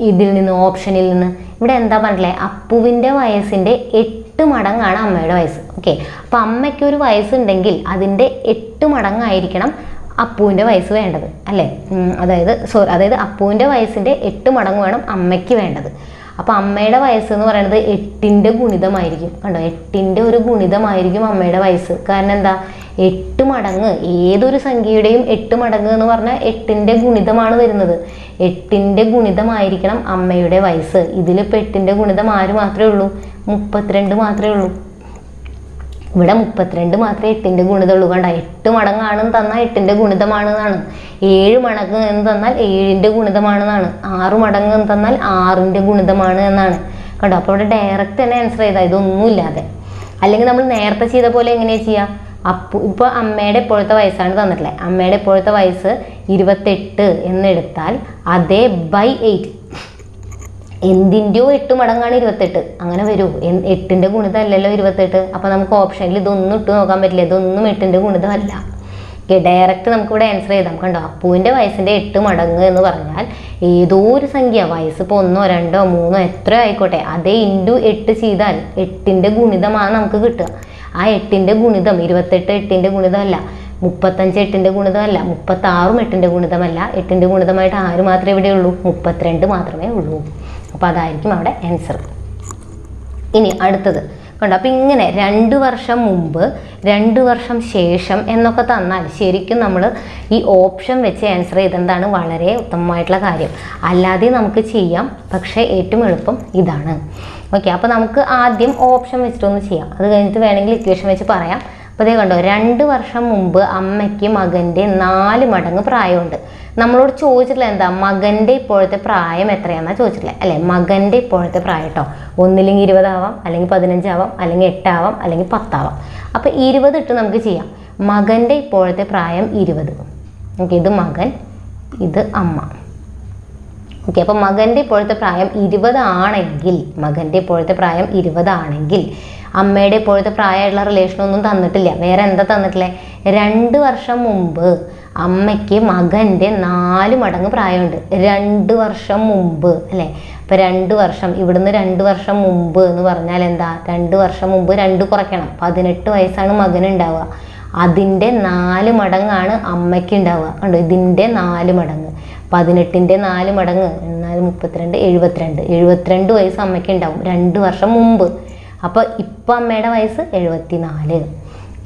ഇതിൽ നിന്ന്, ഓപ്ഷനിൽ നിന്ന്. ഇവിടെ എന്താ പറഞ്ഞില്ലേ? അപ്പുവിൻ്റെ വയസ്സിൻ്റെ 8 മടങ്ങാണ് അമ്മയുടെ വയസ്സ്. ഓക്കെ, അപ്പോൾ അമ്മയ്ക്ക് ഒരു വയസ്സുണ്ടെങ്കിൽ അതിൻ്റെ 8 മടങ്ങായിരിക്കണം അപ്പുവിൻ്റെ വയസ്സ് വേണ്ടത് അല്ലേ? അതായത് അപ്പുവിൻ്റെ വയസ്സിൻ്റെ 8 മടങ്ങ് വേണം അമ്മയ്ക്ക് വേണ്ടത്. അപ്പോൾ അമ്മയുടെ വയസ്സ് എന്ന് പറയുന്നത് 8ൻ്റെ ഗുണിതമായിരിക്കും. കണ്ടോ? 8ൻ്റെ ഒരു ഗുണിതമായിരിക്കും അമ്മയുടെ വയസ്സ്. കാരണം എന്താ? 8 മടങ്ങ്, ഏതൊരു സംഖ്യയുടെയും 8 മടങ്ങ് എന്ന് പറഞ്ഞാൽ 8ൻ്റെ ഗുണിതമാണ് വരുന്നത്. 8ൻ്റെ ഗുണിതമായിരിക്കണം അമ്മയുടെ വയസ്സ്. ഇതിലിപ്പോൾ 8ൻ്റെ ഗുണിതം ആര് മാത്രമേ ഉള്ളൂ? 32 മാത്രമേ ഉള്ളൂ. ഇവിടെ 32 മാത്രമേ 8ൻ്റെ ഗുണിതമുള്ളൂ. കണ്ട? 8 മടങ്ങാണെന്ന് തന്നാൽ 8ൻ്റെ ഗുണിതമാണെന്നാണ്. 7 മടങ്ങ് എന്ന് തന്നാൽ 7ൻ്റെ ഗുണിതമാണെന്നാണ്. 6 മടങ്ങ് എന്ന് തന്നാൽ 6ൻ്റെ ഗുണിതമാണ് എന്നാണ്. കണ്ടോ? അപ്പോൾ ഇവിടെ ഡയറക്റ്റ് തന്നെ ആൻസർ ചെയ്താൽ ഇതൊന്നുമില്ലാതെ. അല്ലെങ്കിൽ നമ്മൾ നേരത്തെ ചെയ്ത പോലെ എങ്ങനെയാണ് ചെയ്യുക? ഇപ്പോൾ അമ്മയുടെ ഇപ്പോഴത്തെ വയസ്സാണ് തന്നിട്ടില്ലേ? അമ്മയുടെ ഇപ്പോഴത്തെ വയസ്സ് 28 എന്നെടുത്താൽ അതേ /8. എന്തിൻ്റെയോ 8 മടങ്ങാണ് 28. അങ്ങനെ വരൂ? 8ൻ്റെ ഗുണിതമല്ലല്ലോ 28. അപ്പോൾ നമുക്ക് ഓപ്ഷനിൽ ഇതൊന്നും ഇട്ട് നോക്കാൻ പറ്റില്ല. ഇതൊന്നും 8ൻ്റെ ഗുണിതമല്ല. ഓക്കെ, ഡയറക്റ്റ് നമുക്കിവിടെ ആൻസർ ചെയ്താൽ കണ്ടോ, അപ്പുവിൻ്റെ വയസ്സിൻ്റെ 8 മടങ്ങ് എന്ന് പറഞ്ഞാൽ ഏതോ ഒരു സംഖ്യ, വയസ്സ് ഇപ്പോൾ 1, 2, 3 എത്രയോ ആയിക്കോട്ടെ, അതേ ഇൻറ്റു 8 ചെയ്താൽ 8ൻ്റെ ഗുണിതമാണ് നമുക്ക് കിട്ടുക. ആ 8ൻ്റെ ഗുണിതം 28 8ൻ്റെ ഗുണിതമല്ല, 35 8ൻ്റെ ഗുണിതമല്ല, 36 8ൻ്റെ ഗുണിതമല്ല. 8ൻ്റെ ഗുണിതമായിട്ട് ആര് മാത്രമേ ഇവിടെ ഉള്ളൂ? 32 മാത്രമേ ഉള്ളൂ. അപ്പോൾ അതായിരിക്കും അവിടെ ആൻസർ. ഇനി അടുത്തത് കണ്ടോ. അപ്പം ഇങ്ങനെ 2 വർഷം മുമ്പ്, 2 വർഷം ശേഷം എന്നൊക്കെ തന്നാൽ ശരിക്കും നമ്മൾ ഈ ഓപ്ഷൻ വെച്ച് ആൻസർ ചെയ്തെന്താണ് വളരെ ഉത്തമമായിട്ടുള്ള കാര്യം. അല്ലാതെ നമുക്ക് ചെയ്യാം, പക്ഷേ ഏറ്റവും എളുപ്പം ഇതാണ്. ഓക്കെ, അപ്പോൾ നമുക്ക് ആദ്യം ഓപ്ഷൻ വെച്ചിട്ടൊന്ന് ചെയ്യാം, അത് കഴിഞ്ഞിട്ട് വേണമെങ്കിൽ ഇക്വേഷൻ വെച്ച് പറയാം. അപ്പോൾ അതേ കണ്ടോ, 2 വർഷം മുമ്പ് അമ്മയ്ക്ക് മകൻ്റെ 4 മടങ്ങ് പ്രായമുണ്ട്. നമ്മളോട് ചോദിച്ചിട്ടില്ല എന്താ, മകൻ്റെ ഇപ്പോഴത്തെ പ്രായം എത്രയാണെന്നാണ് ചോദിച്ചിട്ടില്ല അല്ലേ. മകൻ്റെ ഇപ്പോഴത്തെ പ്രായം കേട്ടോ, ഒന്നില്ലെങ്കിൽ 20 ആവാം, അല്ലെങ്കിൽ 15 ആവാം, അല്ലെങ്കിൽ 8 ആവാം, അല്ലെങ്കിൽ 10 ആവാം. അപ്പോൾ 20 ഇട്ട് നമുക്ക് ചെയ്യാം. മകൻ്റെ ഇപ്പോഴത്തെ പ്രായം 20. ഓക്കെ, ഇത് മകൻ, ഇത് അമ്മ. ഓക്കെ, അപ്പോൾ മകൻ്റെ ഇപ്പോഴത്തെ പ്രായം 20 ആണെങ്കിൽ, മകൻ്റെ ഇപ്പോഴത്തെ പ്രായം 20 ആണെങ്കിൽ അമ്മയുടെ ഇപ്പോഴത്തെ പ്രായമായിട്ടുള്ള റിലേഷനൊന്നും തന്നിട്ടില്ല. വേറെ എന്താ തന്നിട്ടില്ലേ? 2 വർഷം മുമ്പ് അമ്മയ്ക്ക് മകൻ്റെ 4 മടങ്ങ് പ്രായമുണ്ട്. 2 വർഷം മുമ്പ് അല്ലേ. അപ്പോൾ 2 വർഷം, ഇവിടുന്ന് 2 വർഷം മുമ്പ് എന്ന് പറഞ്ഞാൽ എന്താ? 2 വർഷം മുമ്പ് 2 കുറയ്ക്കണം. 18 വയസ്സാണ് മകന് ഉണ്ടാവുക. അതിൻ്റെ 4 മടങ്ങാണ് അമ്മയ്ക്ക് ഉണ്ടാവുക. കണ്ടോ, ഇതിൻ്റെ 4 മടങ്ങ്, 18ൻ്റെ 4 മടങ്ങ്, എന്നാൽ 32 72 വയസ്സ് അമ്മയ്ക്ക് ഉണ്ടാവും 2 വർഷം മുമ്പ്. അപ്പോൾ ഇപ്പം അമ്മയുടെ വയസ്സ് 74.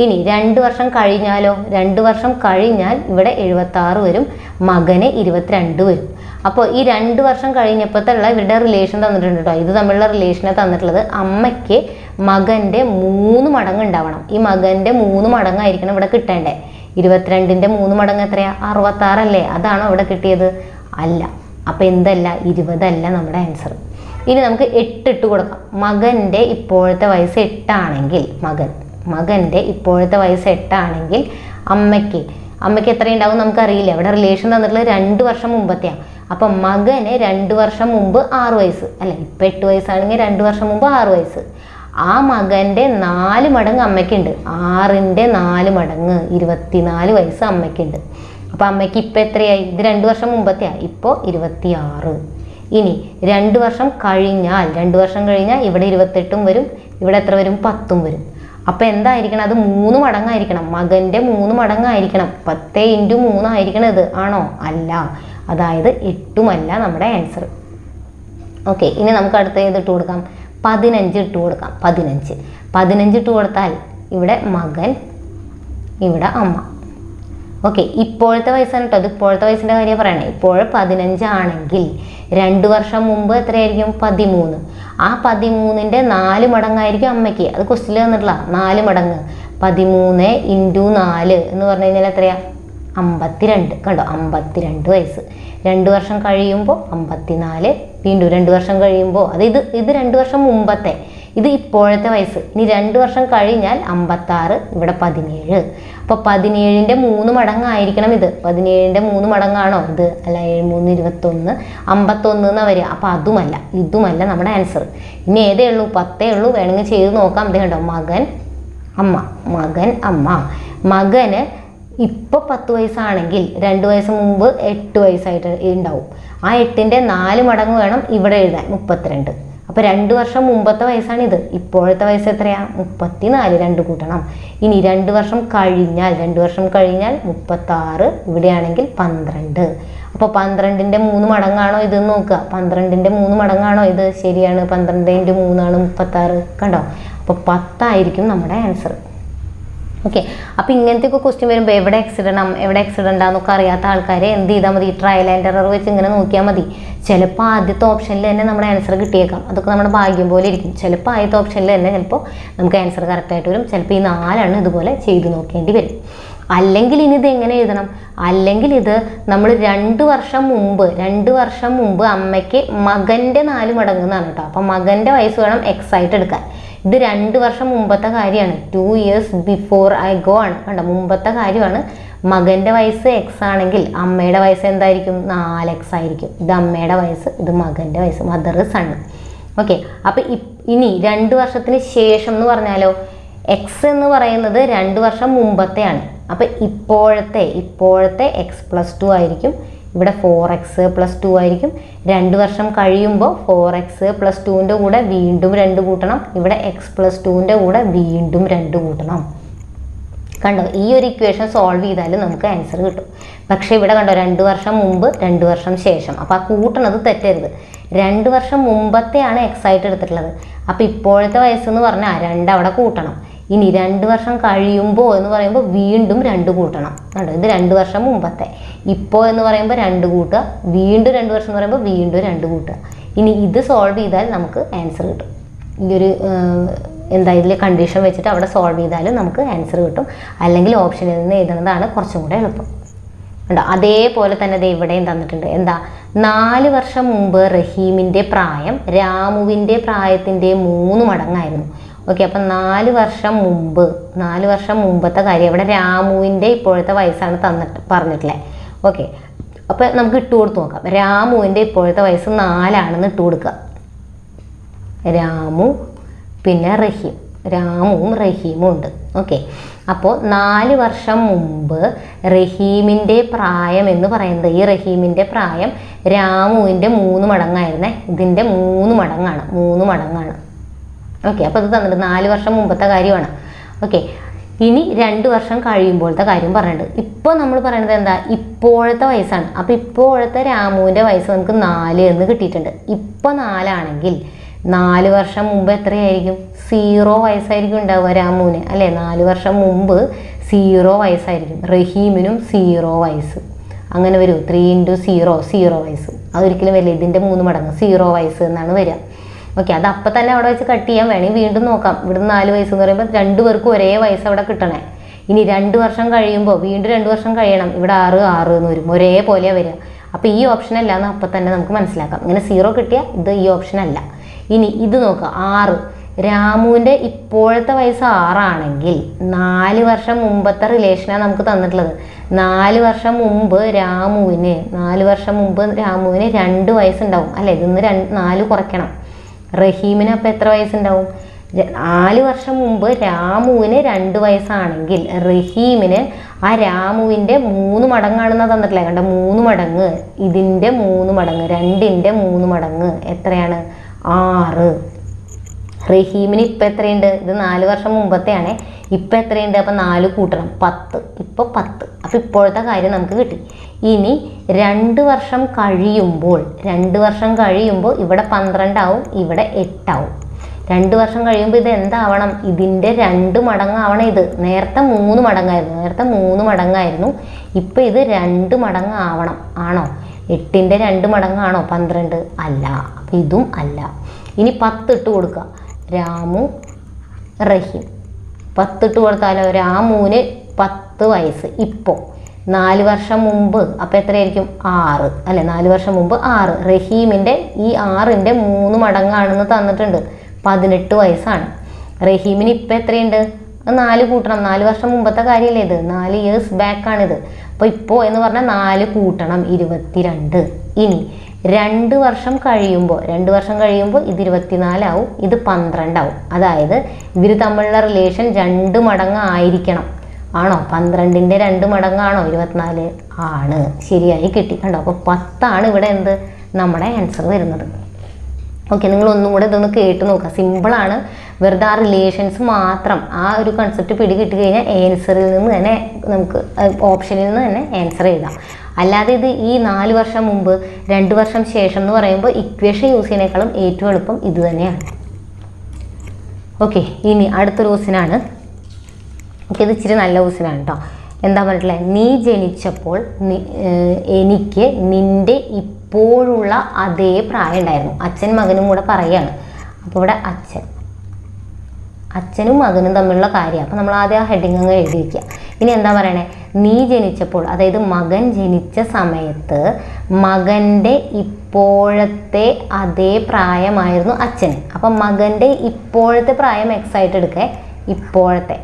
ഇനി 2 വർഷം കഴിഞ്ഞാലോ? 2 വർഷം കഴിഞ്ഞാൽ ഇവിടെ 76 വരും, മകന് 22 വരും. അപ്പോൾ ഈ 2 വർഷം കഴിഞ്ഞപ്പോഴത്തുള്ള ഇവരുടെ റിലേഷൻ തന്നിട്ടുണ്ട് കേട്ടോ. ഇത് തമ്മിലുള്ള റിലേഷനെ തന്നിട്ടുള്ളത് അമ്മയ്ക്ക് മകൻ്റെ 3 മടങ്ങ് ഉണ്ടാവണം. ഈ മകൻ്റെ 3 മടങ്ങായിരിക്കണം ഇവിടെ കിട്ടേണ്ടേ. 22ൻ്റെ 3 മടങ്ങ് എത്രയാ? 66 അല്ലേ? അതാണോ ഇവിടെ കിട്ടിയത്? അല്ല. അപ്പോൾ എന്തല്ല? 20 അല്ല നമ്മുടെ ആൻസർ. ഇനി നമുക്ക് 8 ഇട്ട് കൊടുക്കാം. മകൻ്റെ ഇപ്പോഴത്തെ വയസ്സ് 8 ആണെങ്കിൽ, മകൻ്റെ ഇപ്പോഴത്തെ വയസ്സ് 8 ആണെങ്കിൽ അമ്മയ്ക്ക് എത്രയുണ്ടാവും നമുക്കറിയില്ല. ഇവിടെ റിലേഷൻ തന്നിട്ടുള്ളത് 2 വർഷം മുമ്പത്തെയാണ്. അപ്പം മകന് 2 വർഷം മുമ്പ് 6 വയസ്സ് അല്ലെ. ഇപ്പം 8 വയസ്സാണെങ്കിൽ 2 വർഷം മുമ്പ് 6 വയസ്സ്. ആ മകൻ്റെ 4 മടങ്ങ് അമ്മയ്ക്കുണ്ട്. 6ൻ്റെ 4 മടങ്ങ് 24 വയസ്സ് അമ്മയ്ക്കുണ്ട്. അപ്പം അമ്മയ്ക്ക് ഇപ്പം എത്രയായി? ഇത് 2 വർഷം മുമ്പത്തെയാണ്, ഇപ്പോൾ 26. ഇനി 2 വർഷം കഴിഞ്ഞാൽ, 2 വർഷം കഴിഞ്ഞാൽ ഇവിടെ 28 വരും, ഇവിടെ എത്ര വരും? 10 വരും. അപ്പം എന്തായിരിക്കണം? അത് 3 മടങ്ങായിരിക്കണം. മകൻ്റെ 3 മടങ്ങായിരിക്കണം. 10 × 3 ആയിരിക്കണം ഇത്. ആണോ? അല്ല. അതായത് 8ഉമല്ല നമ്മുടെ ആൻസർ. ഓക്കെ, ഇനി നമുക്ക് അടുത്ത ഏത് ഇട്ട് കൊടുക്കാം? 15 ഇട്ട് കൊടുക്കാം. 15 ഇട്ട് കൊടുത്താൽ ഇവിടെ മകൻ, ഇവിടെ അമ്മ. ഓക്കെ, ഇപ്പോഴത്തെ വയസ്സാണ് കേട്ടോ. അത് ഇപ്പോഴത്തെ വയസ്സിൻ്റെ കാര്യം പറയണേ. ഇപ്പോൾ 15 ആണെങ്കിൽ 2 വർഷം മുമ്പ് എത്രയായിരിക്കും? 13. ആ 13ൻ്റെ 4 മടങ്ങായിരിക്കും അമ്മയ്ക്ക്. അത് ക്വസ്റ്റ്യനിൽ തന്നിട്ടുള്ള 4 മടങ്ങ്. 13 × 4 എന്ന് പറഞ്ഞു കഴിഞ്ഞാൽ എത്രയാ? 52. കണ്ടോ, 52 വയസ്സ്. 2 വർഷം കഴിയുമ്പോൾ 54, വീണ്ടും 2 വർഷം കഴിയുമ്പോൾ ഇത് 2 വർഷം മുമ്പത്തെ, ഇത് ഇപ്പോഴത്തെ വയസ്സ്. ഇനി 2 വർഷം കഴിഞ്ഞാൽ 56, ഇവിടെ 17. അപ്പോൾ 17ൻ്റെ 3 മടങ്ങായിരിക്കണം ഇത്. 17ൻ്റെ 3 മടങ്ങാണോ ഇത്? അല്ല, 7 3 21, 51 എന്നാ വരിക. അപ്പോൾ അതുമല്ല, ഇതുമല്ല നമ്മുടെ ആൻസർ. ഇനി ഏതേ ഉള്ളൂ? 10 ഉള്ളൂ. വേണമെങ്കിൽ ചെയ്ത് നോക്കാം. ഇത് കണ്ടോ, മകൻ അമ്മ. മകന് ഇപ്പോൾ 10 വയസ്സാണെങ്കിൽ 2 വയസ്സ് മുമ്പ് 8 വയസ്സായിട്ട് ഉണ്ടാവും. ആ 8ൻ്റെ 4 മടങ്ങ് വേണം ഇവിടെ എഴുതാൻ, 32. അപ്പോൾ 2 വർഷം മുമ്പത്തെ വയസ്സാണിത്. ഇപ്പോഴത്തെ വയസ്സ് എത്രയാണ്? 34. 2 കൂട്ടണം. ഇനി 2 വർഷം കഴിഞ്ഞാൽ 36, ഇവിടെയാണെങ്കിൽ 12. അപ്പോൾ 12ൻ്റെ 3 മടങ്ങാണോ ഇതെന്ന് നോക്കുക. 12ൻ്റെ 3 മടങ്ങാണോ ഇത്? ശരിയാണ്, 12 × 3 ആണ് 36. കണ്ടോ, അപ്പോൾ 10 ആയിരിക്കും നമ്മുടെ ആൻസർ. ഓക്കെ, അപ്പോൾ ഇങ്ങനത്തെയൊക്കെ ക്വസ്റ്റ്യൻ വരുമ്പോൾ എവിടെ എക്സിഡൻ്റ് ആണെന്നൊക്കെ അറിയാത്ത ആൾക്കാരെ എന്ത് ചെയ്താൽ മതി? ട്രയൽ ആൻഡ് എറർ വെച്ച് ഇങ്ങനെ നോക്കിയാൽ മതി. ചിലപ്പോൾ ആദ്യത്തെ ഓപ്ഷനിൽ തന്നെ നമ്മുടെ ആൻസർ കിട്ടിയേക്കാം. അതൊക്കെ നമ്മുടെ ഭാഗ്യം പോലെ ഇരിക്കും. ചിലപ്പോൾ ആദ്യത്തെ ഓപ്ഷനിൽ തന്നെ ചിലപ്പോൾ നമുക്ക് ആൻസർ കറക്റ്റായിട്ട് വരും. ചിലപ്പോൾ ഈ 4 ഇതുപോലെ ചെയ്ത് നോക്കേണ്ടി വരും. അല്ലെങ്കിൽ ഇനി ഇത് എങ്ങനെ എഴുതണം? അല്ലെങ്കിൽ ഇത് നമ്മൾ 2 വർഷം മുമ്പ് അമ്മയ്ക്ക് മകൻ്റെ 4 മടങ്ങ് എന്നാണ് കേട്ടോ. അപ്പം മകൻ്റെ വയസ്സ് വേണം എക്സ് ആയിട്ട് എടുക്കാൻ. ഇത് 2 വർഷം മുമ്പത്തെ കാര്യമാണ്. 2 years before I go ആണ്. കണ്ടോ, മുമ്പത്തെ കാര്യമാണ്. മകൻ്റെ വയസ്സ് എക്സ് ആണെങ്കിൽ അമ്മയുടെ വയസ്സ് എന്തായിരിക്കും? 4x ആയിരിക്കും. ഇത് അമ്മയുടെ വയസ്സ്, ഇത് മകൻ്റെ വയസ്സ്, മദർ സൺ. ഓക്കെ, അപ്പം ഇനി 2 വർഷത്തിന് ശേഷം എന്ന് പറഞ്ഞാലോ, എക്സ് എന്ന് പറയുന്നത് 2 വർഷം മുമ്പത്തെയാണ്. അപ്പോൾ ഇപ്പോഴത്തെ x+2 ആയിരിക്കും, ഇവിടെ 4x+2 ആയിരിക്കും. 2 വർഷം കഴിയുമ്പോൾ 4x+2ൻ്റെ കൂടെ വീണ്ടും 2 കൂട്ടണം, ഇവിടെ x+2ൻ്റെ കൂടെ വീണ്ടും 2 കൂട്ടണം. കണ്ടോ, ഈ ഒരു ഇക്വേഷൻ സോൾവ് ചെയ്താൽ നമുക്ക് ആൻസർ കിട്ടും. പക്ഷേ ഇവിടെ കണ്ടോ 2 വർഷം മുമ്പ് 2 വർഷം ശേഷം, അപ്പോൾ ആ കൂട്ടണത് തെറ്റരുത്. 2 വർഷം മുമ്പത്തെയാണ് x ആയിട്ട് എടുത്തിട്ടുള്ളത്. അപ്പോൾ ഇപ്പോഴത്തെ വയസ്സെന്ന് പറഞ്ഞാൽ 2 അവിടെ കൂട്ടണം. ഇനി 2 വർഷം കഴിയുമ്പോൾ എന്ന് പറയുമ്പോൾ വീണ്ടും 2 കൂട്ടണം. കണ്ടോ, ഇത് 2 വർഷം മുമ്പത്തെ. ഇപ്പോൾ എന്ന് പറയുമ്പോൾ 2 കൂട്ടുക, വീണ്ടും 2 വർഷം എന്ന് പറയുമ്പോൾ വീണ്ടും 2 കൂട്ടുക. ഇനി ഇത് സോൾവ് ചെയ്താൽ നമുക്ക് ആൻസർ കിട്ടും. ഈ ഒരു ഇതിൽ കണ്ടീഷൻ വെച്ചിട്ട് അവിടെ സോൾവ് ചെയ്താലും നമുക്ക് ആൻസർ കിട്ടും. അല്ലെങ്കിൽ ഓപ്ഷനിൽ നിന്ന് എഴുതുന്നതാണ് കുറച്ചും കൂടെ എളുപ്പം. ഉണ്ടോ, അതേപോലെ തന്നെ ഇത് ഇവിടെയും തന്നിട്ടുണ്ട്. എന്താ, 4 വർഷം മുമ്പ് റഹീമിൻ്റെ പ്രായം രാമുവിൻ്റെ പ്രായത്തിൻ്റെ 3 മടങ്ങായിരുന്നു. ഓക്കെ, അപ്പം 4 വർഷം മുമ്പത്തെ കാര്യം ഇവിടെ രാമുവിൻ്റെ ഇപ്പോഴത്തെ വയസ്സാണ് പറഞ്ഞിട്ടില്ലേ. ഓക്കെ, അപ്പോൾ നമുക്ക് ഇട്ട് കൊടുത്ത് നോക്കാം. രാമുവിൻ്റെ ഇപ്പോഴത്തെ വയസ്സ് 4 ഇട്ട് കൊടുക്കുക. രാമു പിന്നെ റഹീം, രാമുവും റഹീമും ഉണ്ട്. ഓക്കെ, അപ്പോൾ 4 വർഷം മുമ്പ് റഹീമിൻ്റെ പ്രായം എന്ന് പറയുന്നത്, ഈ റഹീമിൻ്റെ പ്രായം രാമുവിൻ്റെ 3 മടങ്ങായിരുന്നേ. ഇതിൻ്റെ 3 മടങ്ങാണ്. ഓക്കെ, അപ്പോൾ ഇത് തന്നിട്ട് 4 വർഷം മുമ്പത്തെ കാര്യമാണ്. ഓക്കെ, ഇനി 2 വർഷം കഴിയുമ്പോഴത്തെ കാര്യം പറഞ്ഞിട്ടുണ്ട്. ഇപ്പോൾ നമ്മൾ പറയുന്നത് എന്താ, ഇപ്പോഴത്തെ വയസ്സാണ്. അപ്പോൾ ഇപ്പോഴത്തെ രാമുവിൻ്റെ വയസ്സ് നമുക്ക് 4 എന്ന് കിട്ടിയിട്ടുണ്ട്. ഇപ്പോൾ 4 ആണെങ്കിൽ 4 വർഷം മുമ്പ് എത്രയായിരിക്കും? 0 വയസ്സായിരിക്കും ഉണ്ടാവുക രാമുവിന്, അല്ലേ? 4 വർഷം മുമ്പ് 0 വയസ്സായിരിക്കും. റഹീമിനും 0 വയസ്സ്. അങ്ങനെ വരൂ, 3 × 0 0 വയസ്സ്. അതൊരിക്കലും വരില്ല, ഇതിൻ്റെ 3 മടങ്ങ് 0 വയസ്സ് എന്നാണ് വരിക. ഓക്കെ, അത് അപ്പം തന്നെ അവിടെ വെച്ച് കട്ട് ചെയ്യാൻ വേണമെങ്കിൽ വീണ്ടും നോക്കാം. ഇവിടുന്ന് 4 വയസ്സ് എന്ന് പറയുമ്പോൾ 2 പേർക്കും ഒരേ വയസ്സ് അവിടെ കിട്ടണേ. ഇനി 2 വർഷം കഴിയുമ്പോൾ വീണ്ടും 2 വർഷം കഴിയണം. ഇവിടെ 6 എന്ന് വരും, ഒരേപോലെയാണ് വരിക. അപ്പോൾ ഈ ഓപ്ഷൻ അല്ല എന്ന് അപ്പം തന്നെ നമുക്ക് മനസ്സിലാക്കാം. ഇങ്ങനെ 0 കിട്ടിയാൽ ഇത് ഈ ഓപ്ഷൻ അല്ല. ഇനി ഇത് നോക്കുക, 6. രാമുവിൻ്റെ ഇപ്പോഴത്തെ വയസ്സ് 6 ആണെങ്കിൽ 4 വർഷം മുമ്പത്തെ റിലേഷനാണ് നമുക്ക് തന്നിട്ടുള്ളത്. 4 വർഷം മുമ്പ് രാമുവിന് 2 വയസ്സുണ്ടാവും, അല്ലേ? ഇതിന്ന് 4 കുറയ്ക്കണം. റഹീമിന് അപ്പോൾ എത്ര വയസ്സുണ്ടാവും? 4 വർഷം മുമ്പ് രാമുവിന് 2 വയസ്സാണെങ്കിൽ റഹീമിന് ആ രാമുവിൻ്റെ 3 മടങ്ങാണെന്നാണ് തന്നിട്ടില്ലേ. കണ്ട, 3 മടങ്ങ്, ഇതിൻ്റെ 3 മടങ്ങ്, 2ൻ്റെ 3 മടങ്ങ് എത്രയാണ്? 6. റഹീമിന് ഇപ്പം എത്രയുണ്ട്? ഇത് 4 വർഷം മുമ്പത്തെയാണ്. ഇപ്പം എത്രയുണ്ട്? അപ്പം 4 കൂട്ടണം, 10. ഇപ്പോൾ 10. അപ്പോൾ ഇപ്പോഴത്തെ കാര്യം നമുക്ക് കിട്ടി. ഇനി 2 വർഷം കഴിയുമ്പോൾ ഇവിടെ 12 ആവും, ഇവിടെ 8 ആവും. 2 വർഷം കഴിയുമ്പോൾ ഇത് എന്താവണം? ഇതിൻ്റെ 2 മടങ്ങാവണം. ഇത് നേരത്തെ 3 മടങ്ങായിരുന്നു. ഇപ്പം ഇത് 2 മടങ്ങ് ആവണം. ആണോ? 8ൻ്റെ 2 മടങ്ങാണോ 12? അല്ല. അപ്പം ഇതും അല്ല. ഇനി 10 ഇട്ട് കൊടുക്കുക. രാമു റഹീം 10 ഇട്ട് കൊടുത്താലോ? രാമുവിന് 10 വയസ്സ്. ഇപ്പോൾ 4 വർഷം മുമ്പ് അപ്പോൾ എത്രയായിരിക്കും? 6, അല്ലേ? 4 വർഷം മുമ്പ് 6. റഹീമിൻ്റെ ഈ 6ൻ്റെ 3 മടങ്ങാണെന്ന് തന്നിട്ടുണ്ട്, 18 വയസ്സാണ്. റഹീമിന് ഇപ്പം എത്രയുണ്ട്? 4 കൂട്ടണം. 4 വർഷം മുമ്പത്തെ കാര്യമല്ലേ ഇത്? 4 ഇയേഴ്സ് ബാക്കാണിത്. അപ്പോൾ ഇപ്പോൾ എന്ന് പറഞ്ഞാൽ 4 കൂട്ടണം, 22. ഇനി 2 വർഷം കഴിയുമ്പോൾ ഇത് 24 ആവും, ഇത് 12 ആവും. അതായത് ഇവർ തമ്മിലുള്ള റിലേഷൻ 2 മടങ്ങ് ആയിരിക്കണം. ആണോ? 12ൻ്റെ 2 മടങ്ങാണോ 24? ആണ്. ശരിയായി കിട്ടി. കണ്ടോ? അപ്പോൾ 10 ഇവിടെ എന്ത് നമ്മുടെ ആൻസർ വരുന്നത്. ഓക്കെ, നിങ്ങൾ ഒന്നും കൂടെ ഇതൊന്ന് കേട്ട് നോക്കുക. സിമ്പിളാണ്. വെറുതെ ആ റിലേഷൻസ് മാത്രം, ആ ഒരു കൺസെപ്റ്റ് പിടികിട്ടി കഴിഞ്ഞാൽ ആൻസറിൽ നിന്ന് തന്നെ നമുക്ക് ഓപ്ഷനിൽ നിന്ന് തന്നെ ആൻസർ എഴുതാം. അല്ലാതെ ഇത് ഈ 4 വർഷം മുമ്പ് 2 വർഷം ശേഷം എന്ന് പറയുമ്പോൾ ഇക്വേഷൻ യൂസ് ചെയ്യുന്നതിനേക്കാളും ഏറ്റവും എളുപ്പം ഇത് തന്നെയാണ്. ഓക്കെ, ഇനി അടുത്തൊരു ക്വസ്റ്റ്യനാണ്. ഓക്കെ, ഇത് ഇച്ചിരി നല്ല ക്വസ്റ്റ്യനാണ് കേട്ടോ. എന്താ പറഞ്ഞിട്ടില്ലേ? നീ ജനിച്ചപ്പോൾ എനിക്ക് നിൻ്റെ ഇപ്പോഴുള്ള അതേ പ്രായം ഉണ്ടായിരുന്നു. അച്ഛൻ മകനും കൂടെ പറയുകയാണ്. അപ്പോൾ ഇവിടെ അച്ഛനും മകനും തമ്മിലുള്ള കാര്യമാണ്. അപ്പോൾ നമ്മൾ ആദ്യം ആ ഹെഡിങ് അങ്ങ് എഴുതി വയ്ക്കുക. ഇനി എന്താ പറയണേ? നീ ജനിച്ചപ്പോൾ, അതായത് മകൻ ജനിച്ച സമയത്ത് മകൻ്റെ ഇപ്പോഴത്തെ അതേ പ്രായമായിരുന്നു അച്ഛന്. അപ്പം മകൻ്റെ ഇപ്പോഴത്തെ പ്രായം എക്സ് ആയിട്ട് എടുക്കുക. ഇപ്പോഴത്തെ,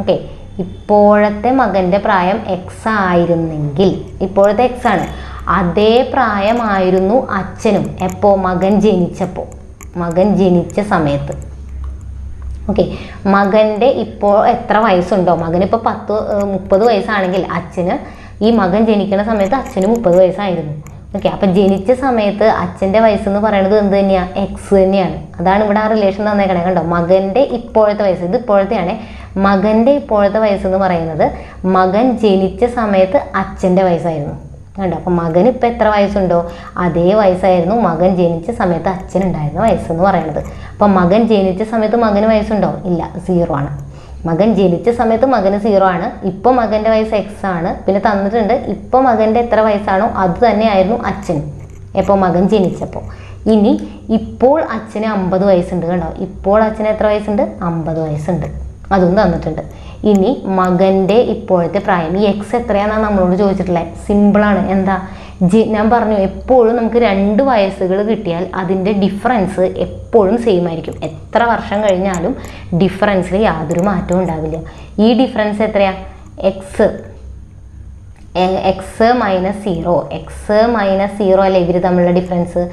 ഓക്കെ, ഇപ്പോഴത്തെ മകൻ്റെ പ്രായം എക്സ് ആയിരുന്നെങ്കിൽ, ഇപ്പോഴത്തെ എക്സ് ആണ്, അതേ പ്രായമായിരുന്നു അച്ഛനും. എപ്പോൾ? മകൻ ജനിച്ച സമയത്ത്. ഓക്കെ, മകൻ്റെ ഇപ്പോൾ എത്ര വയസ്സുണ്ടോ, മകനിപ്പോൾ 30 വയസ്സാണെങ്കിൽ അച്ഛന്, ഈ മകൻ ജനിക്കുന്ന സമയത്ത് അച്ഛന് 30 വയസ്സായിരുന്നു. ഓക്കെ, അപ്പം ജനിച്ച സമയത്ത് അച്ഛൻ്റെ വയസ്സെന്ന് പറയുന്നത് എന്ത് തന്നെയാണ്? എക്സ് തന്നെയാണ്. അതാണ് ഇവിടെ ആ റിലേഷൻ തന്നേക്കണേ. കണ്ടോ, മകൻ്റെ ഇപ്പോഴത്തെ വയസ്സ്, ഇത് ഇപ്പോഴത്തെയാണ്. മകൻ്റെ ഇപ്പോഴത്തെ വയസ്സെന്ന് പറയുന്നത് മകൻ ജനിച്ച സമയത്ത് അച്ഛൻ്റെ വയസ്സായിരുന്നു. കണ്ടോ, അപ്പം മകന് ഇപ്പം എത്ര വയസ്സുണ്ടോ അതേ വയസ്സായിരുന്നു മകൻ ജനിച്ച സമയത്ത് അച്ഛനുണ്ടായിരുന്ന വയസ്സെന്ന് പറയുന്നത്. അപ്പം മകൻ ജനിച്ച സമയത്ത് മകന് വയസ്സുണ്ടോ? ഇല്ല, 0 ആണ്. മകൻ ജനിച്ച സമയത്ത് മകന് 0 ആണ്. ഇപ്പോൾ മകൻ്റെ വയസ്സ് എക്സ് ആണ്. പിന്നെ തന്നിട്ടുണ്ട് ഇപ്പോൾ മകൻ്റെ എത്ര വയസ്സാണോ അത് തന്നെയായിരുന്നു അച്ഛൻ എപ്പോൾ മകൻ ജനിച്ചപ്പോൾ. ഇനി ഇപ്പോൾ അച്ഛന് 50 വയസ്സുണ്ട്. കണ്ടോ, ഇപ്പോൾ അച്ഛന് എത്ര വയസ്സുണ്ട്? 50 വയസ്സുണ്ട്. അതും തന്നിട്ടുണ്ട്. ഇനി മകൻ്റെ ഇപ്പോഴത്തെ പ്രായം, ഈ എക്സ് എത്രയാണെന്നാണ് നമ്മളോട് ചോദിച്ചിട്ടുള്ളത്. സിമ്പിളാണ്. എന്താ, ഞാൻ പറഞ്ഞു എപ്പോഴും നമുക്ക് 2 വയസ്സുകൾ കിട്ടിയാൽ അതിൻ്റെ ഡിഫറൻസ് എപ്പോഴും സെയിം ആയിരിക്കും. എത്ര വർഷം കഴിഞ്ഞാലും ഡിഫറൻസിൽ യാതൊരു മാറ്റവും ഉണ്ടാവില്ല. ഈ ഡിഫറൻസ് എത്രയാണ്? എക്സ് മൈനസ് 0, എക്സ് മൈനസ് 0 അല്ലേ ഇവർ തമ്മിലുള്ള ഡിഫറൻസ്,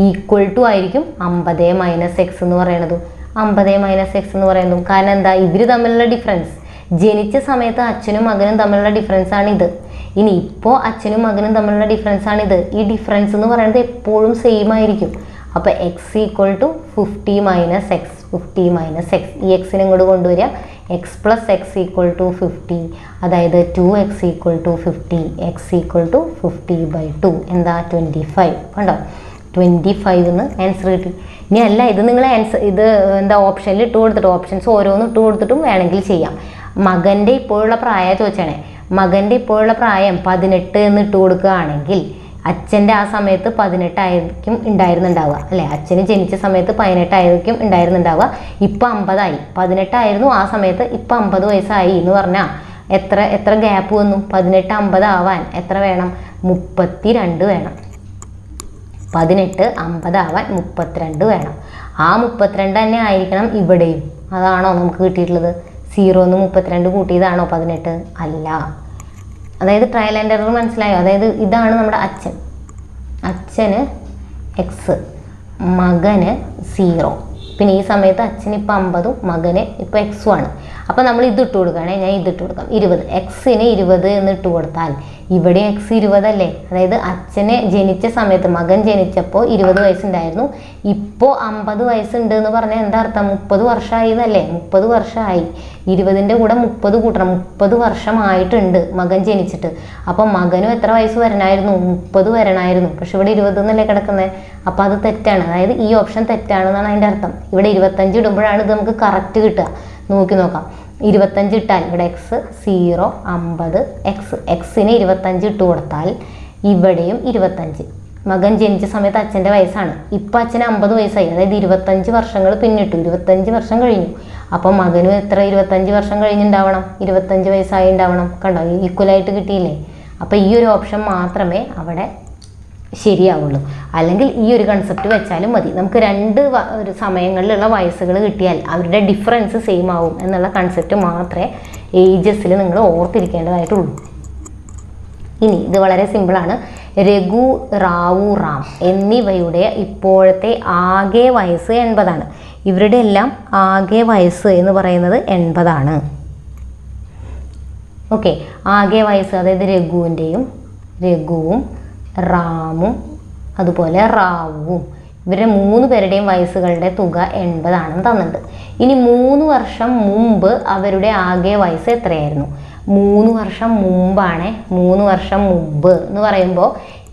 ഈക്വൽ ടു ആയിരിക്കും 50 മൈനസ് എക്സ് എന്ന് പറയുന്നതും. 50 മൈനസ് എക്സ് എന്ന് പറയുന്നതും. കാരണം എന്താ, ഇവർ തമ്മിലുള്ള ഡിഫറൻസ് ജനിച്ച സമയത്ത് അച്ഛനും മകനും തമ്മിലുള്ള ഡിഫറൻസ് ആണിത്. ഇനി ഇപ്പോൾ അച്ഛനും മകനും തമ്മിലുള്ള ഡിഫറൻസ് ആണിത്. ഈ ഡിഫറൻസ് എന്ന് പറയുന്നത് എപ്പോഴും സെയിം ആയിരിക്കും. അപ്പോൾ x equal to 50 minus x, 50 minus x. ഈ എക്സിനെ ഇങ്ങോട്ട് കൊണ്ടുവരിക. X plus x equal to 50, അതായത് 2x equal to 50, x equal to 50/2. എന്താ? 25. കണ്ടോ, 25 എന്ന് ആൻസർ കിട്ടി. ഇനി അല്ല, ഇത് നിങ്ങൾ ആൻസർ ഇത് എന്താ ഓപ്ഷനിൽ ഇട്ട് കൊടുത്തിട്ട്, ഓപ്ഷൻസ് ഓരോന്ന് ഇട്ട് കൊടുത്തിട്ടും വേണമെങ്കിൽ ചെയ്യാം. മകൻ്റെ ഇപ്പോഴുള്ള പ്രായം ചോദിച്ചാണേ, മകൻ്റെ ഇപ്പോഴുള്ള പ്രായം 18 എന്ന് ഇട്ട് കൊടുക്കുകയാണെങ്കിൽ അച്ഛൻ്റെ ആ സമയത്ത് 18 ആയിരിക്കും ഉണ്ടായിരുന്നുണ്ടാവുക അല്ലേ. അച്ഛന് ജനിച്ച സമയത്ത് 18 ആയിരിക്കും ഉണ്ടായിരുന്നുണ്ടാവുക. ഇപ്പം 50 ആയി. 18 ആയിരുന്നു ആ സമയത്ത്, ഇപ്പം 50 വയസ്സായി എന്ന് പറഞ്ഞാൽ എത്ര ഗ്യാപ്പ് വന്നു? 18 50 ആവാൻ എത്ര വേണം? 32 വേണം. 18 50 ആവാൻ 32 വേണം. ആ 32 തന്നെ ആയിരിക്കണം ഇവിടെയും. അതാണോ നമുക്ക് കിട്ടിയിട്ടുള്ളത്? 0 32 കൂട്ടിയതാണോ 18? അല്ല. അതായത് ട്രയൽ ആൻഡ് എറർ മനസ്സിലായോ? അതായത് ഇതാണ് നമ്മുടെ അച്ഛന് എക്സ്, മകന് 0. പിന്നെ ഈ സമയത്ത് അച്ഛന് ഇപ്പം 50ഉം മകന് ഇപ്പം എക്സും ആണ്. അപ്പം നമ്മൾ ഇത് ഇട്ട് കൊടുക്കുകയാണെങ്കിൽ ഞാൻ ഇതിട്ട് കൊടുക്കാം 20. എക്സിന് 20 എന്ന് ഇട്ട് കൊടുത്താൽ ഇവിടെ എക്സ് 20 അല്ലേ. അതായത് അച്ഛനെ ജനിച്ച സമയത്ത് മകൻ ജനിച്ചപ്പോൾ 20 വയസ്സുണ്ടായിരുന്നു. ഇപ്പോൾ 50 വയസ്സുണ്ട് എന്ന് പറഞ്ഞാൽ എന്താ അർത്ഥം? 30 വർഷമായി എന്നല്ലേ. 30 വർഷമായി. 20ൻ്റെ കൂടെ 30 കൂട്ടണം. 30 വർഷമായിട്ടുണ്ട് മകൻ ജനിച്ചിട്ട്. അപ്പം മകനും എത്ര വയസ്സ് വരണമായിരുന്നു? 30 വരണമായിരുന്നു. പക്ഷെ ഇവിടെ 20 എന്നല്ലേ കിടക്കുന്നത്. അപ്പം അത് തെറ്റാണ്. അതായത് ഈ ഓപ്ഷൻ തെറ്റാണെന്നാണ് അതിൻ്റെ അർത്ഥം. ഇവിടെ 25 ഇടുമ്പോഴാണ് ഇത് നമുക്ക് കറക്റ്റ് കിട്ടുക. നോക്കി നോക്കാം. 25 ഇട്ടാൽ ഇവിടെ എക്സ് 0 50 എക്സ്, എക്സിന് 25 ഇട്ട് കൊടുത്താൽ ഇവിടെയും 25. മകൻ ജനിച്ച സമയത്ത് അച്ഛൻ്റെ വയസ്സാണ്. ഇപ്പം അച്ഛന് 50 വയസ്സായി. അതായത് 25 വർഷങ്ങൾ പിന്നിട്ടു. 25 വർഷം കഴിഞ്ഞു. അപ്പം മകനും എത്ര 25 വർഷം കഴിഞ്ഞുണ്ടാവണം? 25 വയസ്സായി ഉണ്ടാവണം. കണ്ടോ, ഈക്വലായിട്ട് കിട്ടിയില്ലേ. അപ്പം ഈ ഒരു ഓപ്ഷൻ മാത്രമേ അവിടെ ശരിയാവുള്ളൂ. അല്ലെങ്കിൽ ഈ ഒരു കൺസെപ്റ്റ് വെച്ചാലും മതി. നമുക്ക് 2 സമയങ്ങളിലുള്ള വയസ്സുകൾ കിട്ടിയാൽ അവരുടെ ഡിഫറൻസ് സെയിം ആവും എന്നുള്ള കൺസെപ്റ്റ് മാത്രമേ ഏജസിൽ നിങ്ങൾ ഓർത്തിരിക്കേണ്ടതായിട്ടുള്ളൂ. ഇനി ഇത് വളരെ സിമ്പിളാണ്. രഘു, റാവു, റാം എന്നിവയുടെ ഇപ്പോഴത്തെ ആകെ വയസ്സ് 80 ആണ്. ഇവരുടെ എല്ലാം ആകെ വയസ്സ് എന്ന് പറയുന്നത് 80 ആണ്. ഓക്കെ, ആകെ വയസ്സ് അതായത് രഘുവും റാമും അതുപോലെ റാവുവും ഇവരുടെ 3 പേരുടെയും വയസ്സുകളുടെ തുക 80 ആണെന്ന് തന്നിട്ടുണ്ട്. ഇനി 3 വർഷം മുമ്പ് അവരുടെ ആകെ വയസ്സ് എത്രയായിരുന്നു? 3 വർഷം മുമ്പാണ്. 3 വർഷം മുമ്പ് എന്ന് പറയുമ്പോൾ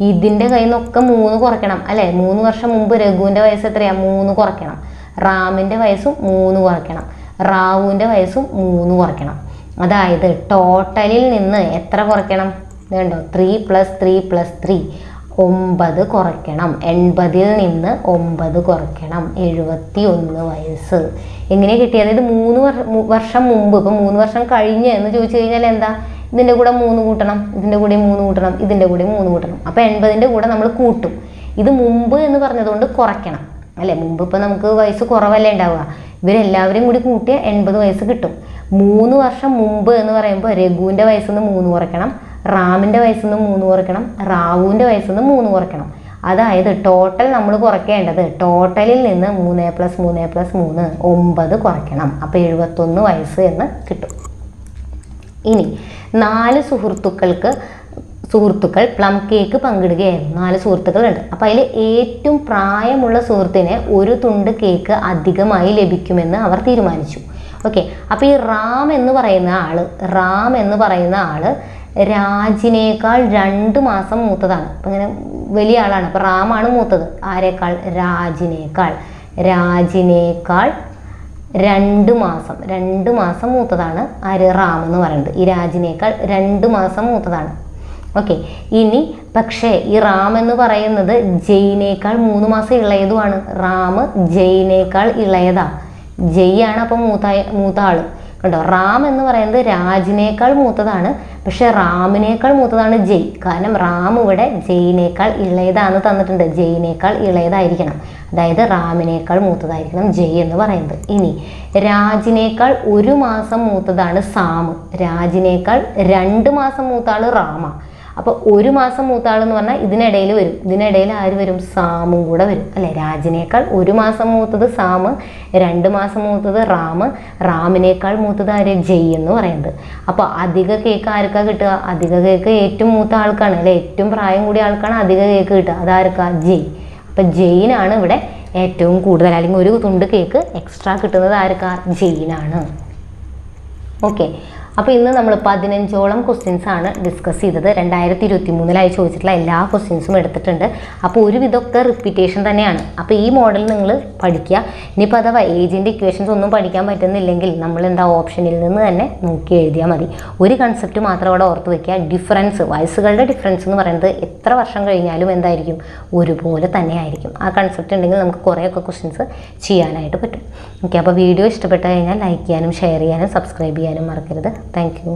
ഇതിൻ്റെ കയ്യിൽ നിന്നൊക്കെ 3 കുറയ്ക്കണം അല്ലേ. 3 വർഷം മുമ്പ് രഘുവിൻ്റെ വയസ്സ് എത്രയാണ്? 3 കുറയ്ക്കണം. റാമിൻ്റെ വയസ്സും 3 കുറയ്ക്കണം. റാവുവിൻ്റെ വയസ്സും 3 കുറയ്ക്കണം. അതായത് ടോട്ടലിൽ നിന്ന് എത്ര കുറയ്ക്കണം? ഇതുണ്ടോ, 3 + 3 + 3 9 കുറയ്ക്കണം. 80ൽ നിന്ന് 9 കുറയ്ക്കണം. 71 വയസ്സ്. എങ്ങനെ കിട്ടി? അതായത് 3 വർഷം മുമ്പ്. ഇപ്പം 3 വർഷം കഴിഞ്ഞ് എന്ന് ചോദിച്ചു കഴിഞ്ഞാൽ എന്താ? ഇതിൻ്റെ കൂടെ 3 കൂട്ടണം, ഇതിൻ്റെ കൂടെ 3 കൂട്ടണം, ഇതിൻ്റെ കൂടെ 3 കൂട്ടണം. അപ്പോൾ 80ൻ്റെ കൂടെ നമ്മൾ കൂട്ടും. ഇത് മുമ്പ് എന്ന് പറഞ്ഞതുകൊണ്ട് കുറയ്ക്കണം അല്ലേ. മുമ്പ് ഇപ്പോൾ നമുക്ക് വയസ്സ് കുറവല്ലേ ഉണ്ടാവുക. ഇവരെല്ലാവരും കൂടി കൂട്ടിയ 80 വയസ്സ് കിട്ടും. 3 വർഷം മുമ്പ് എന്ന് പറയുമ്പോൾ രഘുവിൻ്റെ വയസ്സിൽ നിന്ന് 3 കുറയ്ക്കണം, റാമിൻ്റെ വയസ്സിൽ നിന്ന് 3 കുറയ്ക്കണം, റാവുവിൻ്റെ വയസ്സിൽ നിന്ന് 3 കുറയ്ക്കണം. അതായത് ടോട്ടൽ നമ്മൾ കുറയ്ക്കേണ്ടത് ടോട്ടലിൽ നിന്ന് 3 + 3 + 3 9 കുറയ്ക്കണം. അപ്പോൾ 71 വയസ്സ് എന്ന് കിട്ടും. ഇനി 4 സുഹൃത്തുക്കൾ പ്ലം കേക്ക് പങ്കിടുകയായിരുന്നു. 4 സുഹൃത്തുക്കളുണ്ട്. അപ്പോൾ അതിൽ ഏറ്റവും പ്രായമുള്ള സുഹൃത്തിനെ ഒരു തുണ്ട് കേക്ക് അധികമായി ലഭിക്കുമെന്ന് അവർ തീരുമാനിച്ചു. ഓക്കെ, അപ്പോൾ ഈ റാം എന്ന് പറയുന്ന ആൾ രാജിനേക്കാൾ 2 മാസം മൂത്തതാണ്. അപ്പം ഇങ്ങനെ വലിയ ആളാണ്. അപ്പോൾ റാമാണ് മൂത്തത്. ആരേക്കാൾ? രാജിനേക്കാൾ 2 മാസം മൂത്തതാണ് ആര്? റാം എന്ന് പറയുന്നത്. ഈ രാജിനേക്കാൾ 2 മാസം മൂത്തതാണ്. ഓക്കെ, ഇനി പക്ഷേ ഈ റാം എന്ന് പറയുന്നത് ജയിനേക്കാൾ 3 മാസം ഇളയതുമാണ്. റാം ജയിനേക്കാൾ ഇളയതാ. ജയ്യാണ് അപ്പം മൂത്ത ആള്. കണ്ടോ, റാം എന്ന് പറയുന്നത് രാജിനേക്കാൾ മൂത്തതാണ്, പക്ഷെ റാമിനേക്കാൾ മൂത്തതാണ് ജയ്. കാരണം റാം ഇവിടെ ജയിനേക്കാൾ ഇളയതാന്ന് തന്നിട്ടുണ്ട്. ജയിനേക്കാൾ ഇളയതായിരിക്കണം, അതായത് റാമിനേക്കാൾ മൂത്തതായിരിക്കണം ജയ് എന്ന് പറയുന്നത്. ഇനി രാജിനേക്കാൾ 1 മാസം മൂത്തതാണ് സാം. രാജിനേക്കാൾ 2 മാസം മൂത്ത ആള് റാമ. അപ്പോൾ 1 മാസം മൂത്ത ആളെന്ന് പറഞ്ഞാൽ ഇതിനിടയിൽ വരും. ഇതിനിടയിൽ ആര് വരും? സാമും കൂടെ വരും അല്ലേ. രാജിനേക്കാൾ 1 മാസം മൂത്തത് സാം, 2 മാസം മൂത്തത് റാം, റാമിനേക്കാൾ മൂത്തത് ആര്? ജയ് എന്ന് പറയുന്നത്. അപ്പോൾ അധിക കേക്ക് ആർക്കാ കിട്ടുക? അധിക കേക്ക് ഏറ്റവും മൂത്ത ആൾക്കാണ് അല്ലെ, ഏറ്റവും പ്രായം കൂടിയ ആൾക്കാണ് അധിക കേക്ക് കിട്ടുക. അതാർക്കാ? ജയ്. അപ്പം ജയിനാണ് ഇവിടെ ഏറ്റവും കൂടുതൽ, അല്ലെങ്കിൽ ഒരു തുണ്ട് കേക്ക് എക്സ്ട്രാ കിട്ടുന്നത് ആർക്കാ? ജയിനാണ്. ഓക്കെ, അപ്പോൾ ഇന്ന് നമ്മൾ 15ഓളം ക്വസ്റ്റ്യൻസ് ആണ് ഡിസ്കസ് ചെയ്തത്. 2023 ചോദിച്ചിട്ടുള്ള എല്ലാ ക്വസ്റ്റ്യൻസും എടുത്തിട്ടുണ്ട്. അപ്പോൾ ഒരുവിധമൊക്കെ റിപ്പീറ്റേഷൻ തന്നെയാണ്. അപ്പോൾ ഈ മോഡൽ നിങ്ങൾ പഠിക്കുക. ഇനിയിപ്പോൾ അഥവാ ഏജിൻ്റെ ഇക്വേഷൻസ് ഒന്നും പഠിക്കാൻ പറ്റുന്നില്ലെങ്കിൽ നമ്മൾ എന്താ ഓപ്ഷനിൽ നിന്ന് തന്നെ നോക്കി എഴുതിയാൽ മതി. ഒരു കൺസെപ്റ്റ് മാത്രം അവിടെ ഓർത്ത് വയ്ക്കുക. ഡിഫറൻസ്, വയസ്സുകളുടെ ഡിഫറൻസ് എന്ന് പറയുന്നത് എത്ര വർഷം കഴിഞ്ഞാലും എന്തായിരിക്കും? ഒരുപോലെ തന്നെ ആയിരിക്കും. ആ കൺസെപ്റ്റ് ഉണ്ടെങ്കിൽ നമുക്ക് കുറേയൊക്കെ ക്വസ്റ്റ്യൻസ് ചെയ്യാനായിട്ട് പറ്റും. ഓക്കെ, അപ്പോൾ വീഡിയോ ഇഷ്ടപ്പെട്ട് കഴിഞ്ഞാൽ ലൈക്ക് ചെയ്യാനും ഷെയർ ചെയ്യാനും സബ്സ്ക്രൈബ് ചെയ്യാനും മറക്കരുത്. Thank you.